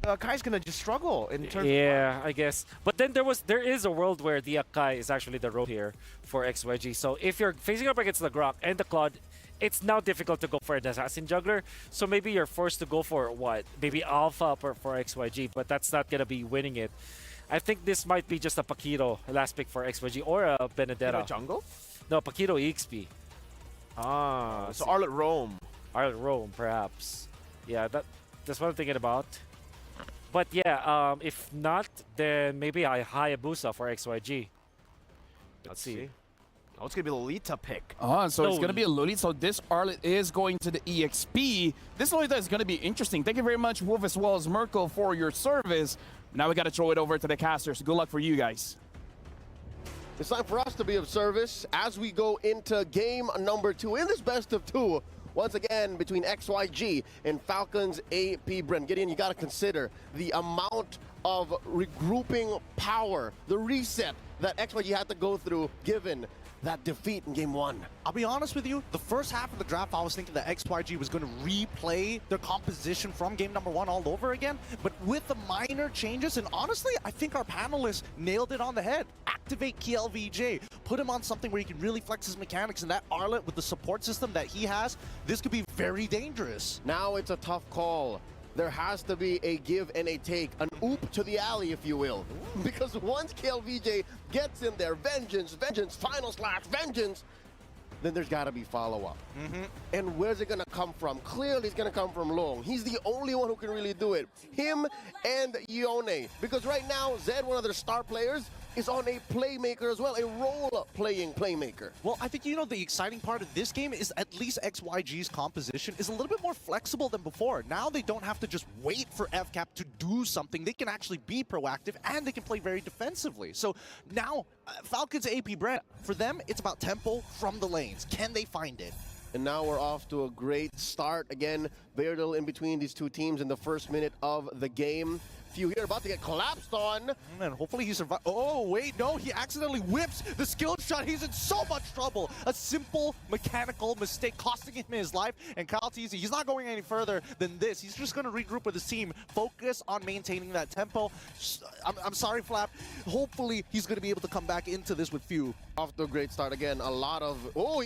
Akai's going to just struggle in terms of... I guess. But then there is a world where the Akai is actually the road here for XYG. So if you're facing up against the Grok and the Claude, it's now difficult to go for an assassin juggler. So maybe you're forced to go for what? Maybe Alpha for XYG, but that's not going to be winning it. I think this might be just a Paquito last pick for XYG or a Benedetta. Jungle? No, Paquito EXP. So Arlott Roam. Arlott Roam, perhaps. Yeah, that's what I'm thinking about. But yeah, if not, then maybe a Hayabusa for XYG. Let's see. Oh, it's going to be Lolita pick. So it's going to be a Lolita. So this Arlott is going to the EXP. This Lolita is going to be interesting. Thank you very much, Wolf, as well as Merkel, for your service. Now we got to throw it over to the casters. Good luck for you guys. It's time for us to be of service as we go into game number 2 in this best of 2. Once again, between XYG and Falcons AP.Bren. Gideon, you got to consider the amount of regrouping power, the reset that XYG had to go through given that defeat in game 1. I'll be honest with you, the first half of the draft, I was thinking that XYG was going to replay their composition from game number 1 all over again, but with the minor changes, and honestly, I think our panelists nailed it on the head. Activate KLVJ, put him on something where he can really flex his mechanics, and that Arlet with the support system that he has, this could be very dangerous. Now it's a tough call. There has to be a give and a take, an oop to the alley, if you will. Because once KLVJ gets in there, vengeance, final slash, vengeance, then there's got to be follow-up. And where's it going to come from? Clearly, it's going to come from Long. He's the only one who can really do it. Him and Xianyou. Because right now, Zed, one of their star players, is on a playmaker as well, a role-playing playmaker. Well, I think, the exciting part of this game is at least XYG's composition is a little bit more flexible than before. Now they don't have to just wait for FCAP to do something. They can actually be proactive, and they can play very defensively. So now, Falcons AP.Bren, for them, it's about tempo from the lanes. Can they find it? And now we're off to a great start. Again, very little in between these two teams in the first minute of the game. Few here about to get collapsed on. And hopefully he survives. Oh, wait, no, he accidentally whips the skill shot. He's in so much trouble. A simple mechanical mistake costing him his life. And Kyle Teasy, he's not going any further than this. He's just going to regroup with his team, focus on maintaining that tempo. I'm sorry, Flap. Hopefully he's going to be able to come back into this with few. Off to a great start again. A lot of,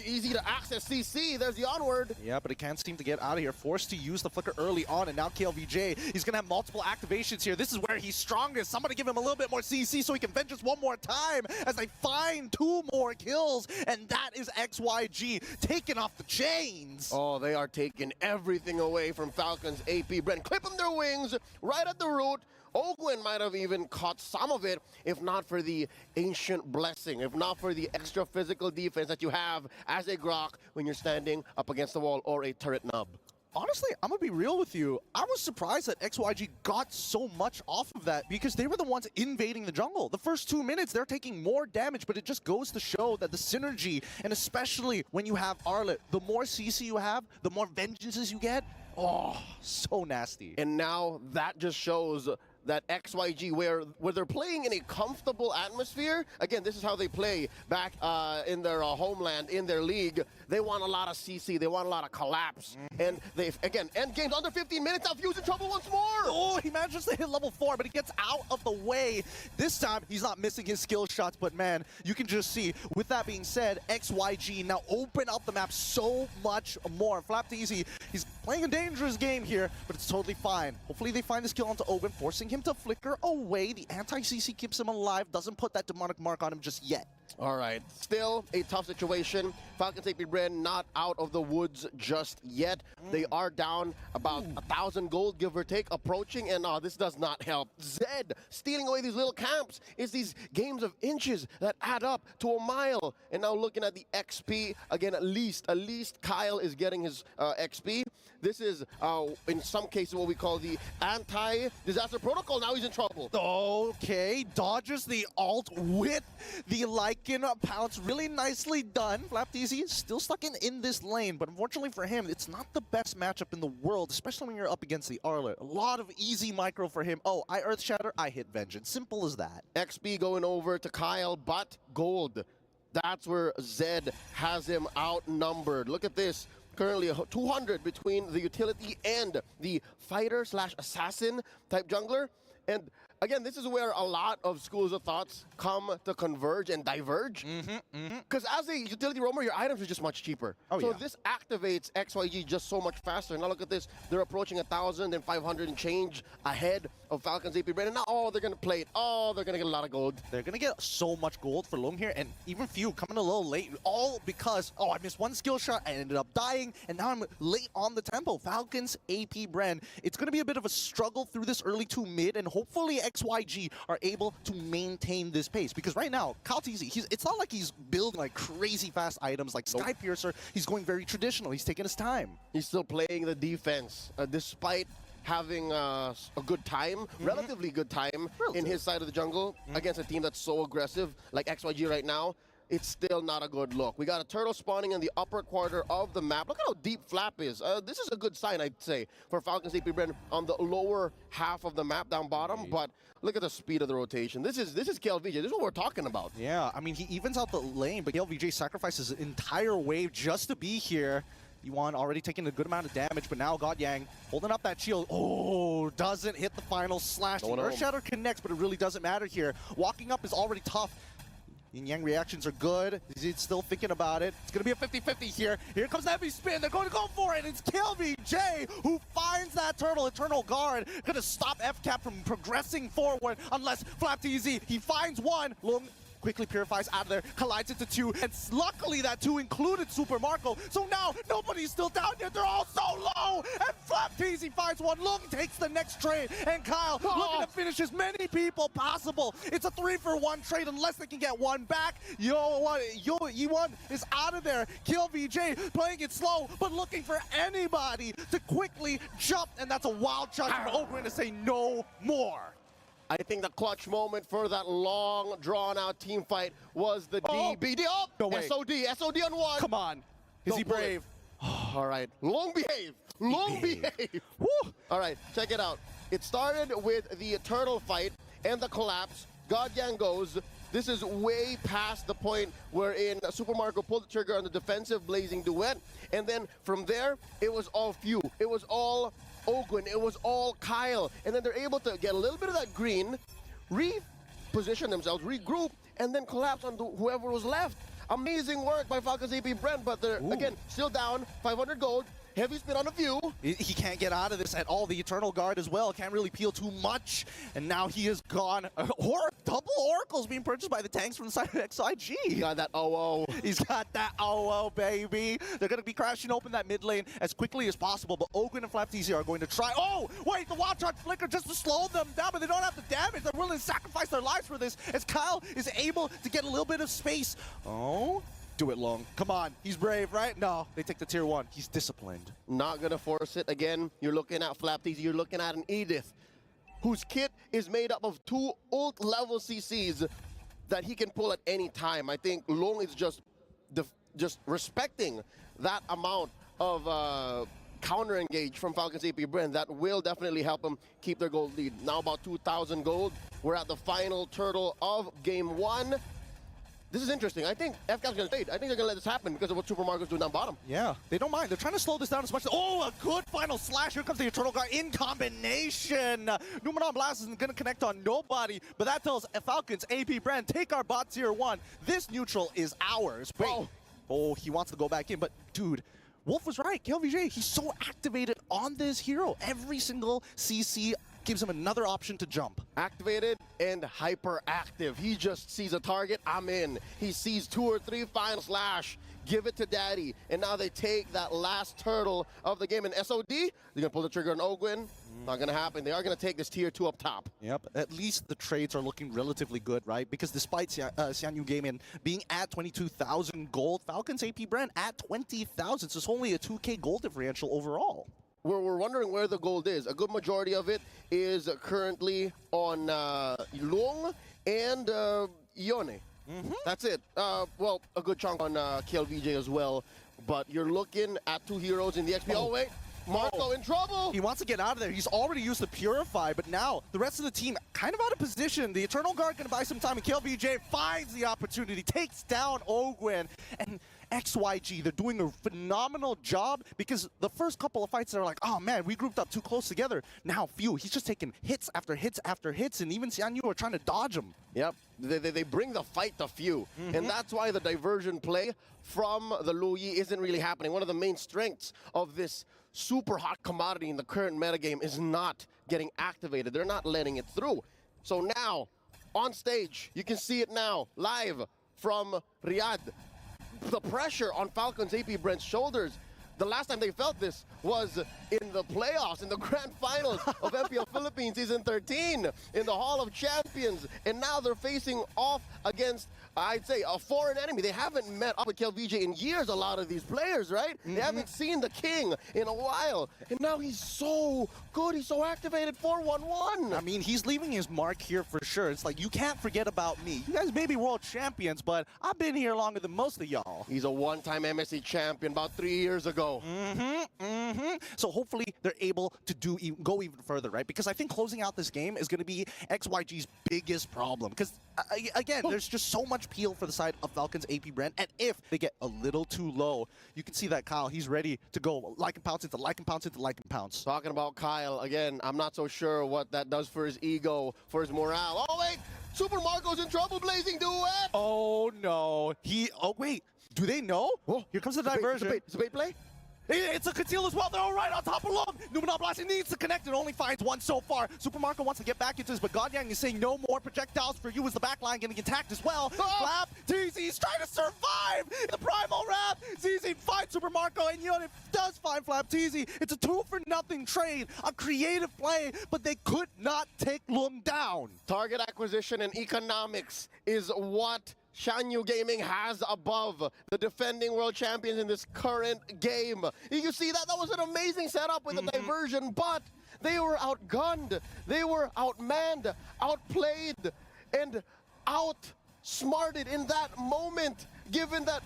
easy to access CC. There's the onward. Yeah, but it can't seem to get out of here. Forced to use the flicker early on, and now KLVJ, he's going to have multiple activations here. This is where he's strongest. Somebody give him a little bit more CC so he can vengeance one more time as they find 2 more kills, and that is XYG taking off the chains. Oh, they are taking everything away from Falcons AP.Bren, clipping their wings right at the root. Ogwin might have even caught some of it if not for the ancient blessing, if not for the extra physical defense that you have as a Grok when you're standing up against the wall or a turret nub. Honestly, I'm going to be real with you. I was surprised that XYG got so much off of that because they were the ones invading the jungle. The first 2 minutes, they're taking more damage, but it just goes to show that the synergy, and especially when you have Arlet, the more CC you have, the more vengeances you get. Oh, so nasty. And now that just shows that XYG, where they're playing in a comfortable atmosphere. Again, this is how they play back in their homeland, in their league. They want a lot of CC. They want a lot of collapse. And they, again, end games under 15 minutes. Now Fuse in trouble once more. Oh, he manages to hit level 4, but he gets out of the way. This time, he's not missing his skill shots, but man, you can just see, with that being said, XYG now open up the map so much more. Flapteasy, he's playing a dangerous game here, but it's totally fine. Hopefully they find this kill onto Ogun, forcing him to flicker away. The anti-CC keeps him alive, doesn't put that demonic mark on him just yet. All right, still a tough situation. Falcons AP.Bren not out of the woods just yet. They are down about 1,000 gold, give or take, approaching, and this does not help. Zed stealing away these little camps. It's these games of inches that add up to a mile. And now looking at the XP, again, at least Kyle is getting his XP. This is, in some cases, what we call the anti-disaster protocol. Now he's in trouble. Okay, dodges the ult with the Lycan pounce. Really nicely done. Flapteasy is still stuck in this lane, but unfortunately for him, it's not the best matchup in the world, especially when you're up against the Arlet. A lot of easy micro for him. Oh, I Earth Shatter, I hit Vengeance. Simple as that. XP going over to Kyle, but gold. That's where Zed has him outnumbered. Look at this. Currently 200 between the utility and the fighter slash assassin type jungler. And again, this is where a lot of schools of thoughts come to converge and diverge. Because as a utility roamer, your items are just much cheaper. So this activates XYG just so much faster. Now look at this. They're approaching 1,500 and change ahead of Falcons AP.Bren. And now, they're going to play it. They're going to get a lot of gold. They're going to get so much gold for Long here, and even few coming a little late. All because, I missed one skill shot. I ended up dying, and now I'm late on the tempo. Falcons AP.Bren. It's going to be a bit of a struggle through this early 2 mid, and hopefully XYG are able to maintain this pace. Because right now, Kyle TZ, it's not like he's building like crazy fast items like Sky Piercer. He's going very traditional. He's taking his time. He's still playing the defense, despite having a good time, relatively good time in his side of the jungle against a team that's so aggressive like XYG right now. It's still not a good look. We got a turtle spawning in the upper quarter of the map. Look at how deep Flap is. This is a good sign, I'd say, for Falcons AP.Bren on the lower half of the map down bottom. But look at the speed of the rotation. This is KLVJ. This is what we're talking about. Yeah, I mean, he evens out the lane, but KLVJ sacrifices his entire wave just to be here. E1 already taking a good amount of damage, but now Yang holding up that shield. Oh, doesn't hit the final slash. The Earth Shatter connects, but it really doesn't matter here. Walking up is already tough. Yin Yang reactions are good. He's still thinking about it. It's going to be a 50-50 here. Here comes the heavy spin. They're going to go for it. It's KLVJ who finds that turtle. Eternal Guard going to stop FCAP from progressing forward unless Flap TZ. He finds one. Long quickly purifies out of there, collides into two, and luckily that two included Super Marco. So now nobody's still down yet. They're all so low, and Flap TZ finds one. Lung takes the next trade, and Kyle looking to finish as many people possible. It's a 3-for-1 trade unless they can get one back. E1 is out of there. KLVJ playing it slow, but looking for anybody to quickly jump, and that's a wild shot from Ogwin to say no more. I think the clutch moment for that long, drawn-out team fight was the DBD. Oh, no way. SOD on one. Come on. Is he brave? All right, long behave. Long behave. Woo. All right, check it out. It started with the turtle fight and the collapse. Yang goes. This is way past the point wherein Super Marco pulled the trigger on the defensive blazing duet. And then from there, it was all few. It was all Ogwin, it was all Kyle, and then they're able to get a little bit of that green, reposition themselves, regroup, and then collapse on whoever was left. Amazing work by Falcons AP.Bren, but they're, again, still down, 500 gold, heavy spin on a few. He can't get out of this at all. The Eternal Guard as well can't really peel too much, and now he is gone. Double Oracles being purchased by the tanks from the side of XYG. He got that OO. He's got that OO, baby. They're going to be crashing open that mid lane as quickly as possible, but Ogwin and Flap TZ are going to try. Oh, wait, the Wild Charge Flicker just to slow them down, but they don't have the damage. They're willing to sacrifice their lives for this as Kyle is able to get a little bit of space. Oh, do it, Long. Come on. He's brave, right? No, they take the tier 1. He's disciplined. Not going to force it again. You're looking at Flap TZ. You're looking at an Edith, whose kit is made up of 2 ult-level CCs that he can pull at any time. I think Long is just respecting that amount of counter-engage from Falcons AP.Bren. That will definitely help him keep their gold lead. Now about 2,000 gold. We're at the final turtle of game 1. This is interesting. I think FCAP's going to trade. I think they're going to let this happen because of what Super Marco's doing down bottom. Yeah, they don't mind. They're trying to slow this down as much as... Oh, a good final slash. Here comes the Eternal Guard in combination. Numenon Blast isn't going to connect on nobody, but that tells Falcons AP.Bren, take our bot tier 1. This neutral is ours. Wait. Oh, he wants to go back in, but dude, Wolf was right. KLVJ, he's so activated on this hero. Every single CC gives him another option to jump. Activated and hyperactive. He just sees a target, I'm in. He sees 2 or 3 final slash, give it to daddy. And now they take that last turtle of the game. And SOD, they're gonna pull the trigger on Ogwin. Not gonna happen. They are gonna take this tier 2 up top. Yep, at least the trades are looking relatively good, right? Because despite Xianyou Gaming being at 22,000 gold, Falcons AP.Bren at 20,000. So it's only a 2K gold differential overall. We're wondering where the gold is. A good majority of it is currently on Long and Ione. That's it. Well, a good chunk on KLVJ as well. But you're looking at 2 heroes in the XP. Oh, wait. Marco in trouble. He wants to get out of there. He's already used the Purify, but now the rest of the team kind of out of position. The Eternal Guard going to buy some time, and KLVJ finds the opportunity, takes down Ogwin. And XYG, they're doing a phenomenal job because the first couple of fights, they're like, oh man, we grouped up too close together. Now, he's just taking hits after hits after hits, and even Xianyou are trying to dodge him. Yep, they bring the fight to few. And that's why the diversion play from the Luyi isn't really happening. One of the main strengths of this super hot commodity in the current metagame is not getting activated. They're not letting it through. So now, on stage, you can see it now, live from Riyadh. The pressure on Falcons AP.Bren's shoulders. The last time they felt this was in the playoffs, in the grand finals of MPL Philippines Season 13, in the Hall of Champions. And now they're facing off against, I'd say, a foreign enemy. They haven't met up with KLVJ in years, a lot of these players, right? They haven't seen the king in a while. And now he's so good. He's so activated. 4-1-1. I mean, he's leaving his mark here for sure. It's like, you can't forget about me. You guys may be world champions, but I've been here longer than most of y'all. He's a one-time MSC champion about 3 years ago. So hopefully they're able to go even further, right? Because I think closing out this game is going to be XYG's biggest problem. Because, again, there's just so much peel for the side of Falcons AP.Bren. And if they get a little too low, you can see that Kyle, he's ready to go like and pounce into like and pounce into like and pounce. Talking about Kyle, again, I'm not so sure what that does for his ego, for his morale. Oh, wait! Super Marco's in trouble, Blazing Duet! Oh, no. Oh, wait. Do they know? Oh, here comes the diversion. It's a bait play? It's a conceal as well. They're all right on top of Long. Numenal Blast needs to connect. It only finds one so far. Super Marco wants to get back into this, but Godyang is saying no more projectiles for you as the backline getting attacked as well. Flap, TZ's trying to survive the Primal Wrap. ZZ finds Super Marco, and you know, it does find Flap TZ. It's a 2-for-0 trade, a creative play, but they could not take Lung down. Target acquisition and economics is what Xianyou Gaming has above the defending world champions in this current game. You see that? That was an amazing setup with the diversion, but they were outgunned, they were outmanned, outplayed, and outsmarted in that moment, given that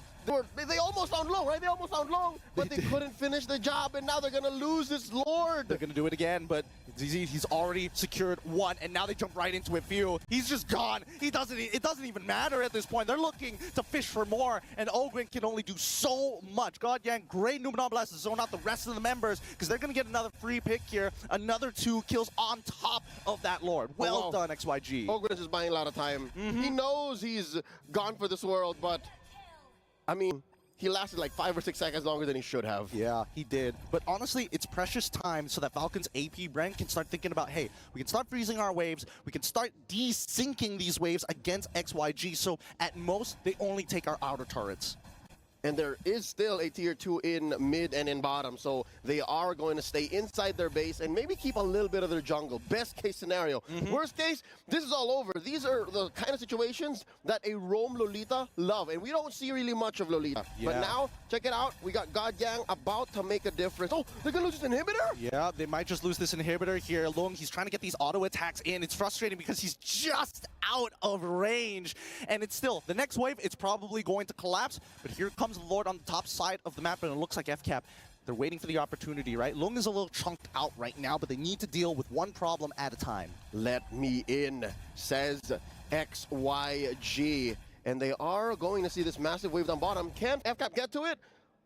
they almost found Long, right? They almost found Long, but they couldn't finish the job, and now they're going to lose this Lord. They're going to do it again, but ZZ, he's already secured one, and now they jump right into it. Few. He's just gone. It doesn't even matter at this point. They're looking to fish for more, and Ogren can only do so much. Godyang, great Numenal Blast to zone out the rest of the members, because they're going to get another free pick here. Another 2 kills on top of that Lord. Well done, XYG. Ogren is just buying a lot of time. He knows he's gone for this world, but I mean, he lasted like 5 or 6 seconds longer than he should have. Yeah, he did. But honestly, it's precious time so that Falcons AP.Bren can start thinking about, hey, we can start freezing our waves. We can start desyncing these waves against XYG. So at most, they only take our outer turrets. And there is still a tier 2 in mid and in bottom, so they are going to stay inside their base and maybe keep a little bit of their jungle. Best case scenario. Worst case, this is all over. These are the kind of situations that a roam Lolita love, and we don't see really much of Lolita. Yeah. But now, check it out. We got Godyang about to make a difference. Oh, they're going to lose this inhibitor? Yeah, they might just lose this inhibitor here. Lung, he's trying to get these auto attacks in. It's frustrating because he's just out of range. And it's still, the next wave, it's probably going to collapse. But here comes the Lord on the top side of the map, and it looks like FCAP. They're waiting for the opportunity, right? Lung is a little chunked out right now, but they need to deal with one problem at a time. Let me in, says XYG. And they are going to see this massive wave down bottom. Can FCAP get to it?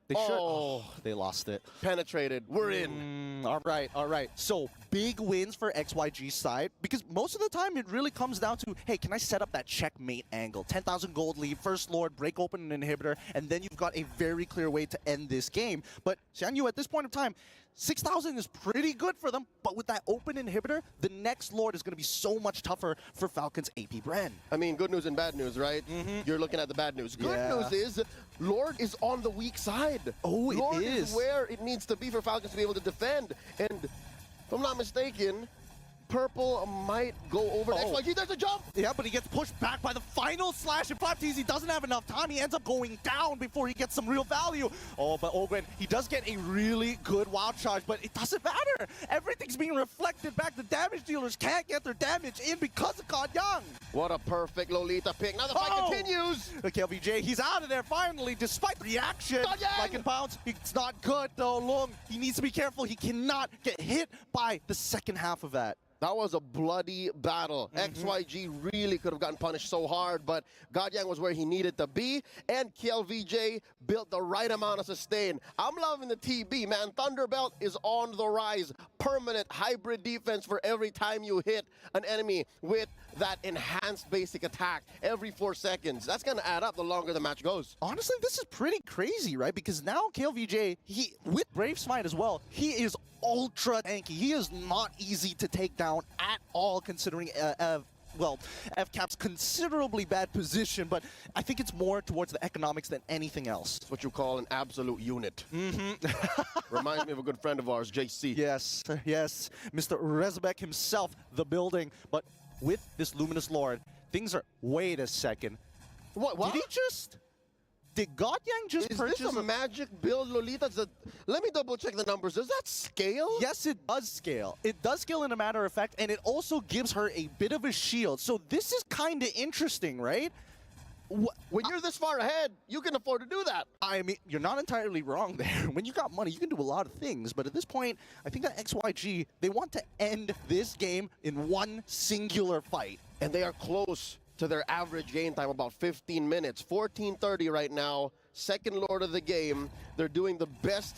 They should. Oh, they lost it. Penetrated. We're in. All right, all right. So big wins for XYG's side, because most of the time it really comes down to, hey, can I set up that checkmate angle? 10,000 gold lead, first Lord, break open an inhibitor, and then you've got a very clear way to end this game. But Xianyou, at this point in time, 6,000 is pretty good for them, but with that open inhibitor, the next Lord is going to be so much tougher for Falcons AP.Bren. I mean, good news and bad news, right? You're looking at the bad news. Good news is Lord is on the weak side. Oh, Lord it is where it needs to be for Falcons to be able to defend. And if I'm not mistaken, Purple might go over to XYG. There's a jump! Yeah, but he gets pushed back by the final slash. And FlapTZ doesn't have enough time. He ends up going down before he gets some real value. Oh, but Ogren, he does get a really good wild charge, but it doesn't matter. Everything's being reflected back. The damage dealers can't get their damage in because of Godyang. What a perfect Lolita pick. Now the fight continues. The KLVJ, he's out of there finally, despite the reaction. Like and pounce, it's not good though. Lung, he needs to be careful. He cannot get hit by the second half of that. That was a bloody battle. XYG really could have gotten punished so hard, but Godyang was where he needed to be, and KLVJ built the right amount of sustain. I'm loving the TB, man. Thunderbelt is on the rise. Permanent hybrid defense for every time you hit an enemy with that enhanced basic attack every 4 seconds. That's going to add up the longer the match goes. Honestly, this is pretty crazy, right? Because now KLVJ, with Brave Smite as well, he is ultra tanky. He is not easy to take down at all, considering well, FCAP's considerably bad position, but I think it's more towards the economics than anything else. It's what you call an absolute unit. Reminds me of a good friend of ours, JC. Yes, yes, Mr. Rezbek himself, the building. But with this Luminous Lord, things are, wait a second. What? Did he just... Did Godyang just purchase this a magic build, Lolita? Let me double check the numbers. Does that scale? Yes, it does scale. It does scale in a matter of fact, and it also gives her a bit of a shield. So this is kind of interesting, right? When you're this far ahead, you can afford to do that. I mean, you're not entirely wrong there. When you got money, you can do a lot of things. But at this point, I think that XYG, they want to end this game in one singular fight. And they are close to their average game time, about 15 minutes. 14:30 right now, second Lord of the game. They're doing the best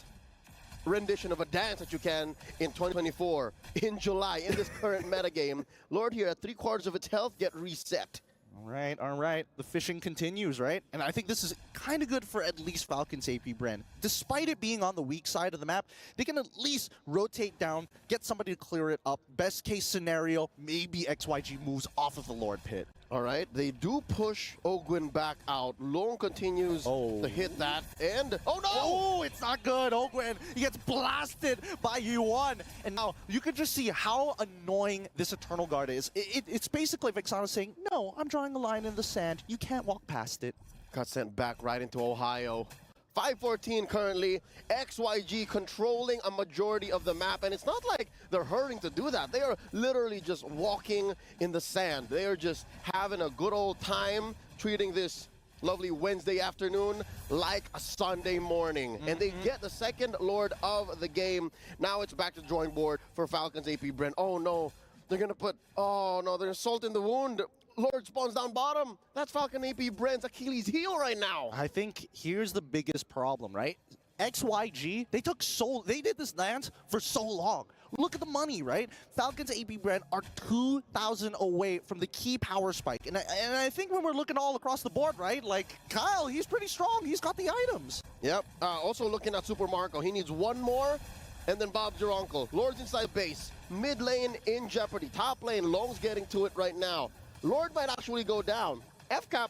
rendition of a dance that you can in 2024, in July, in this current metagame. Lord here at 3/4 of its health, get reset. All right, all right. The fishing continues, right? And I think this is kind of good for at least Falcons AP.Bren. Despite it being on the weak side of the map, they can at least rotate down, get somebody to clear it up. Best case scenario, maybe XYG moves off of the Lord pit. All right, they do push Ogwin back out. Lone continues to hit that, and oh no! Oh, it's not good. Ogwin, he gets blasted by Yuan. And now you can just see how annoying this Eternal Guard is. It's basically Vexana saying, no, I'm drawing a line in the sand. You can't walk past it. Got sent back right into Ohio. 5:14 currently. XYG controlling a majority of the map, and it's not like they're hurrying to do that. They are literally just walking in the sand. They are just having a good old time, treating this lovely Wednesday afternoon like a Sunday morning. And they get the second Lord of the game. Now it's back to the drawing board for Falcons AP.Bren. Oh no, they're gonna put, oh no, they're salt in the wound. Lord spawns down bottom. That's Falcon AP.Bren's Achilles heel right now. I think here's the biggest problem, right? XYG, they did this dance for so long. Look at the money, right? Falcons AP.Bren are 2,000 away from the key power spike. And I think when we're looking all across the board, right? Like, Kyle, he's pretty strong. He's got the items. Yep. Also looking at Super Marco. He needs one more, and then Bob's your uncle. Lord's inside base. Mid lane in jeopardy. Top lane, Long's getting to it right now. Lord might actually go down. FCAP,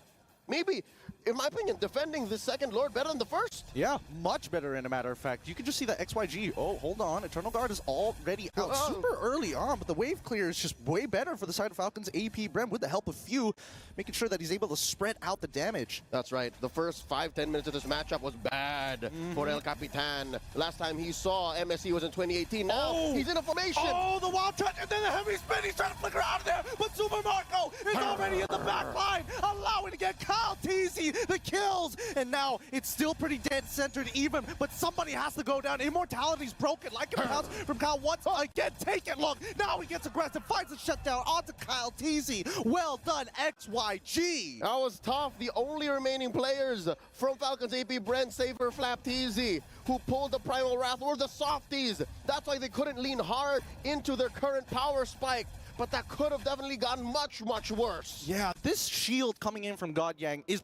maybe, in my opinion, defending the second Lord better than the first. Yeah, much better in a matter of fact. You can just see that XYG, oh, hold on, Eternal Guard is already out super early on, but the wave clear is just way better for the side of Falcons AP.Bren with the help of Few, making sure that he's able to spread out the damage. That's right. The first 5-10 minutes of this matchup was bad for El Capitan. Last time he saw MSC was in 2018. Now he's in a formation. Oh, the wild touch, and then the heavy spin. He's trying to flicker out of there, but Super Marco is already in the back line, allowing to get Kyle Teasy the kills, and now it's still pretty dead-centered even, but somebody has to go down. Immortality's broken, like a bounce from Kyle once again. Take it, look. Now he gets aggressive, finds a shutdown onto Kyle Teasy. Well done, XYG. That was tough. The only remaining players from Falcons AP.Bren, Safer, Flap, Teasy, who pulled the Primal Wrath, were the softies. That's why they couldn't lean hard into their current power spike. But that could have definitely gotten much, much worse. Yeah, this shield coming in from Godyang is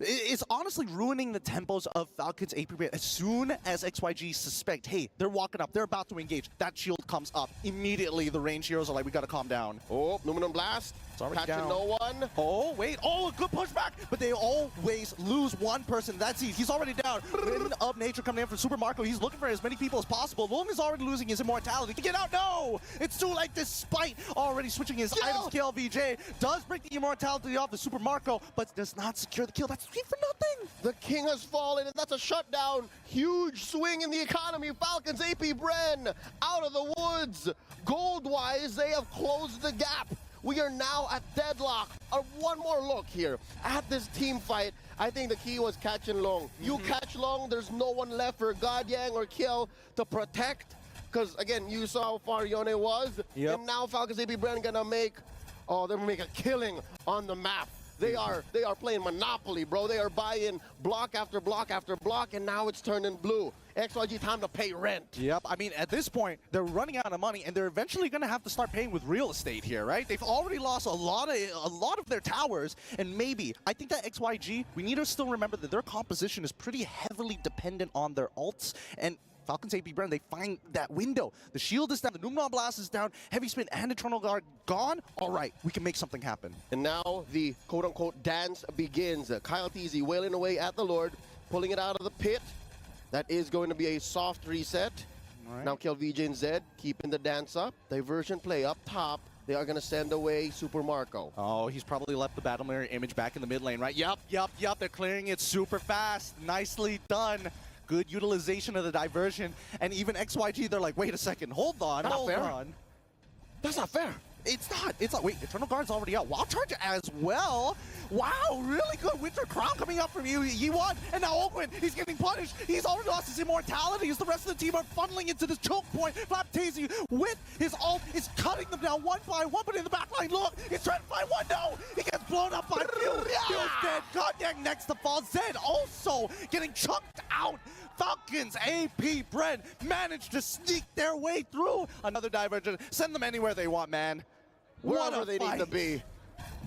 is honestly ruining the tempos of Falcons AP.Bren. As soon as XYG suspect, hey, they're walking up, they're about to engage, that shield comes up. Immediately, the range heroes are like, we gotta calm down. Oh, Luminum Blast. Catching no one. Oh, wait. Oh, a good pushback. But they always lose one person. That's easy. He's already down. Wind of Nature coming in for Super Marco. He's looking for as many people as possible. Long is already losing his immortality. To get out, no! It's too late despite already switching his items. Kill VJ does break the immortality off the Super Marco, but does not secure the kill. That's 3 for nothing. The king has fallen, and that's a shutdown. Huge swing in the economy. Falcons AP.Bren out of the woods. Gold-wise, they have closed the gap. We are now at deadlock. One more look here at this team fight. I think the key was catching Long. You catch Long, there's no one left for Godyang or Kill to protect. Because, again, you saw how far Yone was. And now Falcons AP.Bren gonna make, they're gonna make a killing on the map. They are playing Monopoly, bro. They are buying block after block after block, and now it's turning blue. XYG, time to pay rent. Yep, I mean, at this point, they're running out of money, and they're eventually going to have to start paying with real estate here, right? They've already lost a lot of their towers, and maybe, I think that XYG, we need to still remember that their composition is pretty heavily dependent on their ults, and Falcons AP.Bren, they find that window. The shield is down, the Numnon Blast is down, Heavy Spin and Eternal Guard gone. All right, we can make something happen. And now the quote-unquote dance begins. Kyle TZ wailing away at the Lord, pulling it out of the pit. That is going to be a soft reset. Right. Now KillVJ and Zed keeping the dance up. Diversion play up top. They are going to send away Super Marco. Oh, he's probably left the Battle Mirror image back in the mid lane, right? Yup. They're clearing it super fast. Nicely done. Good utilization of the diversion. And even XYG, they're like, wait a second, hold on. That's not fair. It's not. Wait, Eternal Guard's already out. Wild Charge as well. Wow, really good Winter Crown coming up from you, Yi1. And now Ogwin, he's getting punished. He's already lost his immortality as the rest of the team are funneling into this choke point. Flaptazy with his ult is cutting them down one by one, but in the back line, look, he's trying to find one. No, he gets blown up by Fuse. Fuse dead. Godang next to fall. Zed also getting chunked out. Falcons AP.Bren managed to sneak their way through. Another diversion. Send them anywhere they want, man. Wherever they need to be.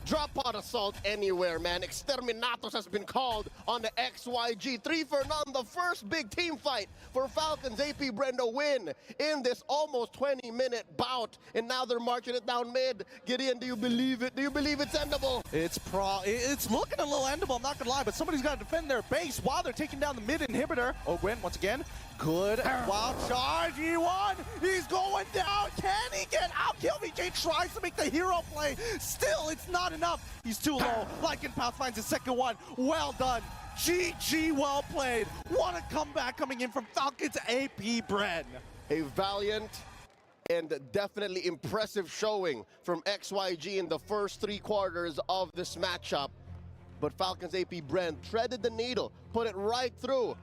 Drop pod assault anywhere, man. Exterminatus has been called on the XYG. 3 for none, the first big team fight for Falcons AP.Bren to win in this almost 20-minute bout. And now they're marching it down mid. Gideon, do you believe it? Do you believe it's endable? It's looking a little endable, I'm not gonna lie, but somebody's got to defend their base while they're taking down the mid inhibitor. Ogwin, once again, good wild charge. Yi1, he's going down. Can he get out? KillVJ tries to make the hero play. Still, it's not enough. He's too low. Lycanpath finds his second one. Well done. GG, well played. What a comeback coming in from Falcons AP.Bren. A valiant and definitely impressive showing from XYG in the first 3 quarters of this matchup. But Falcons AP.Bren threaded the needle, put it right through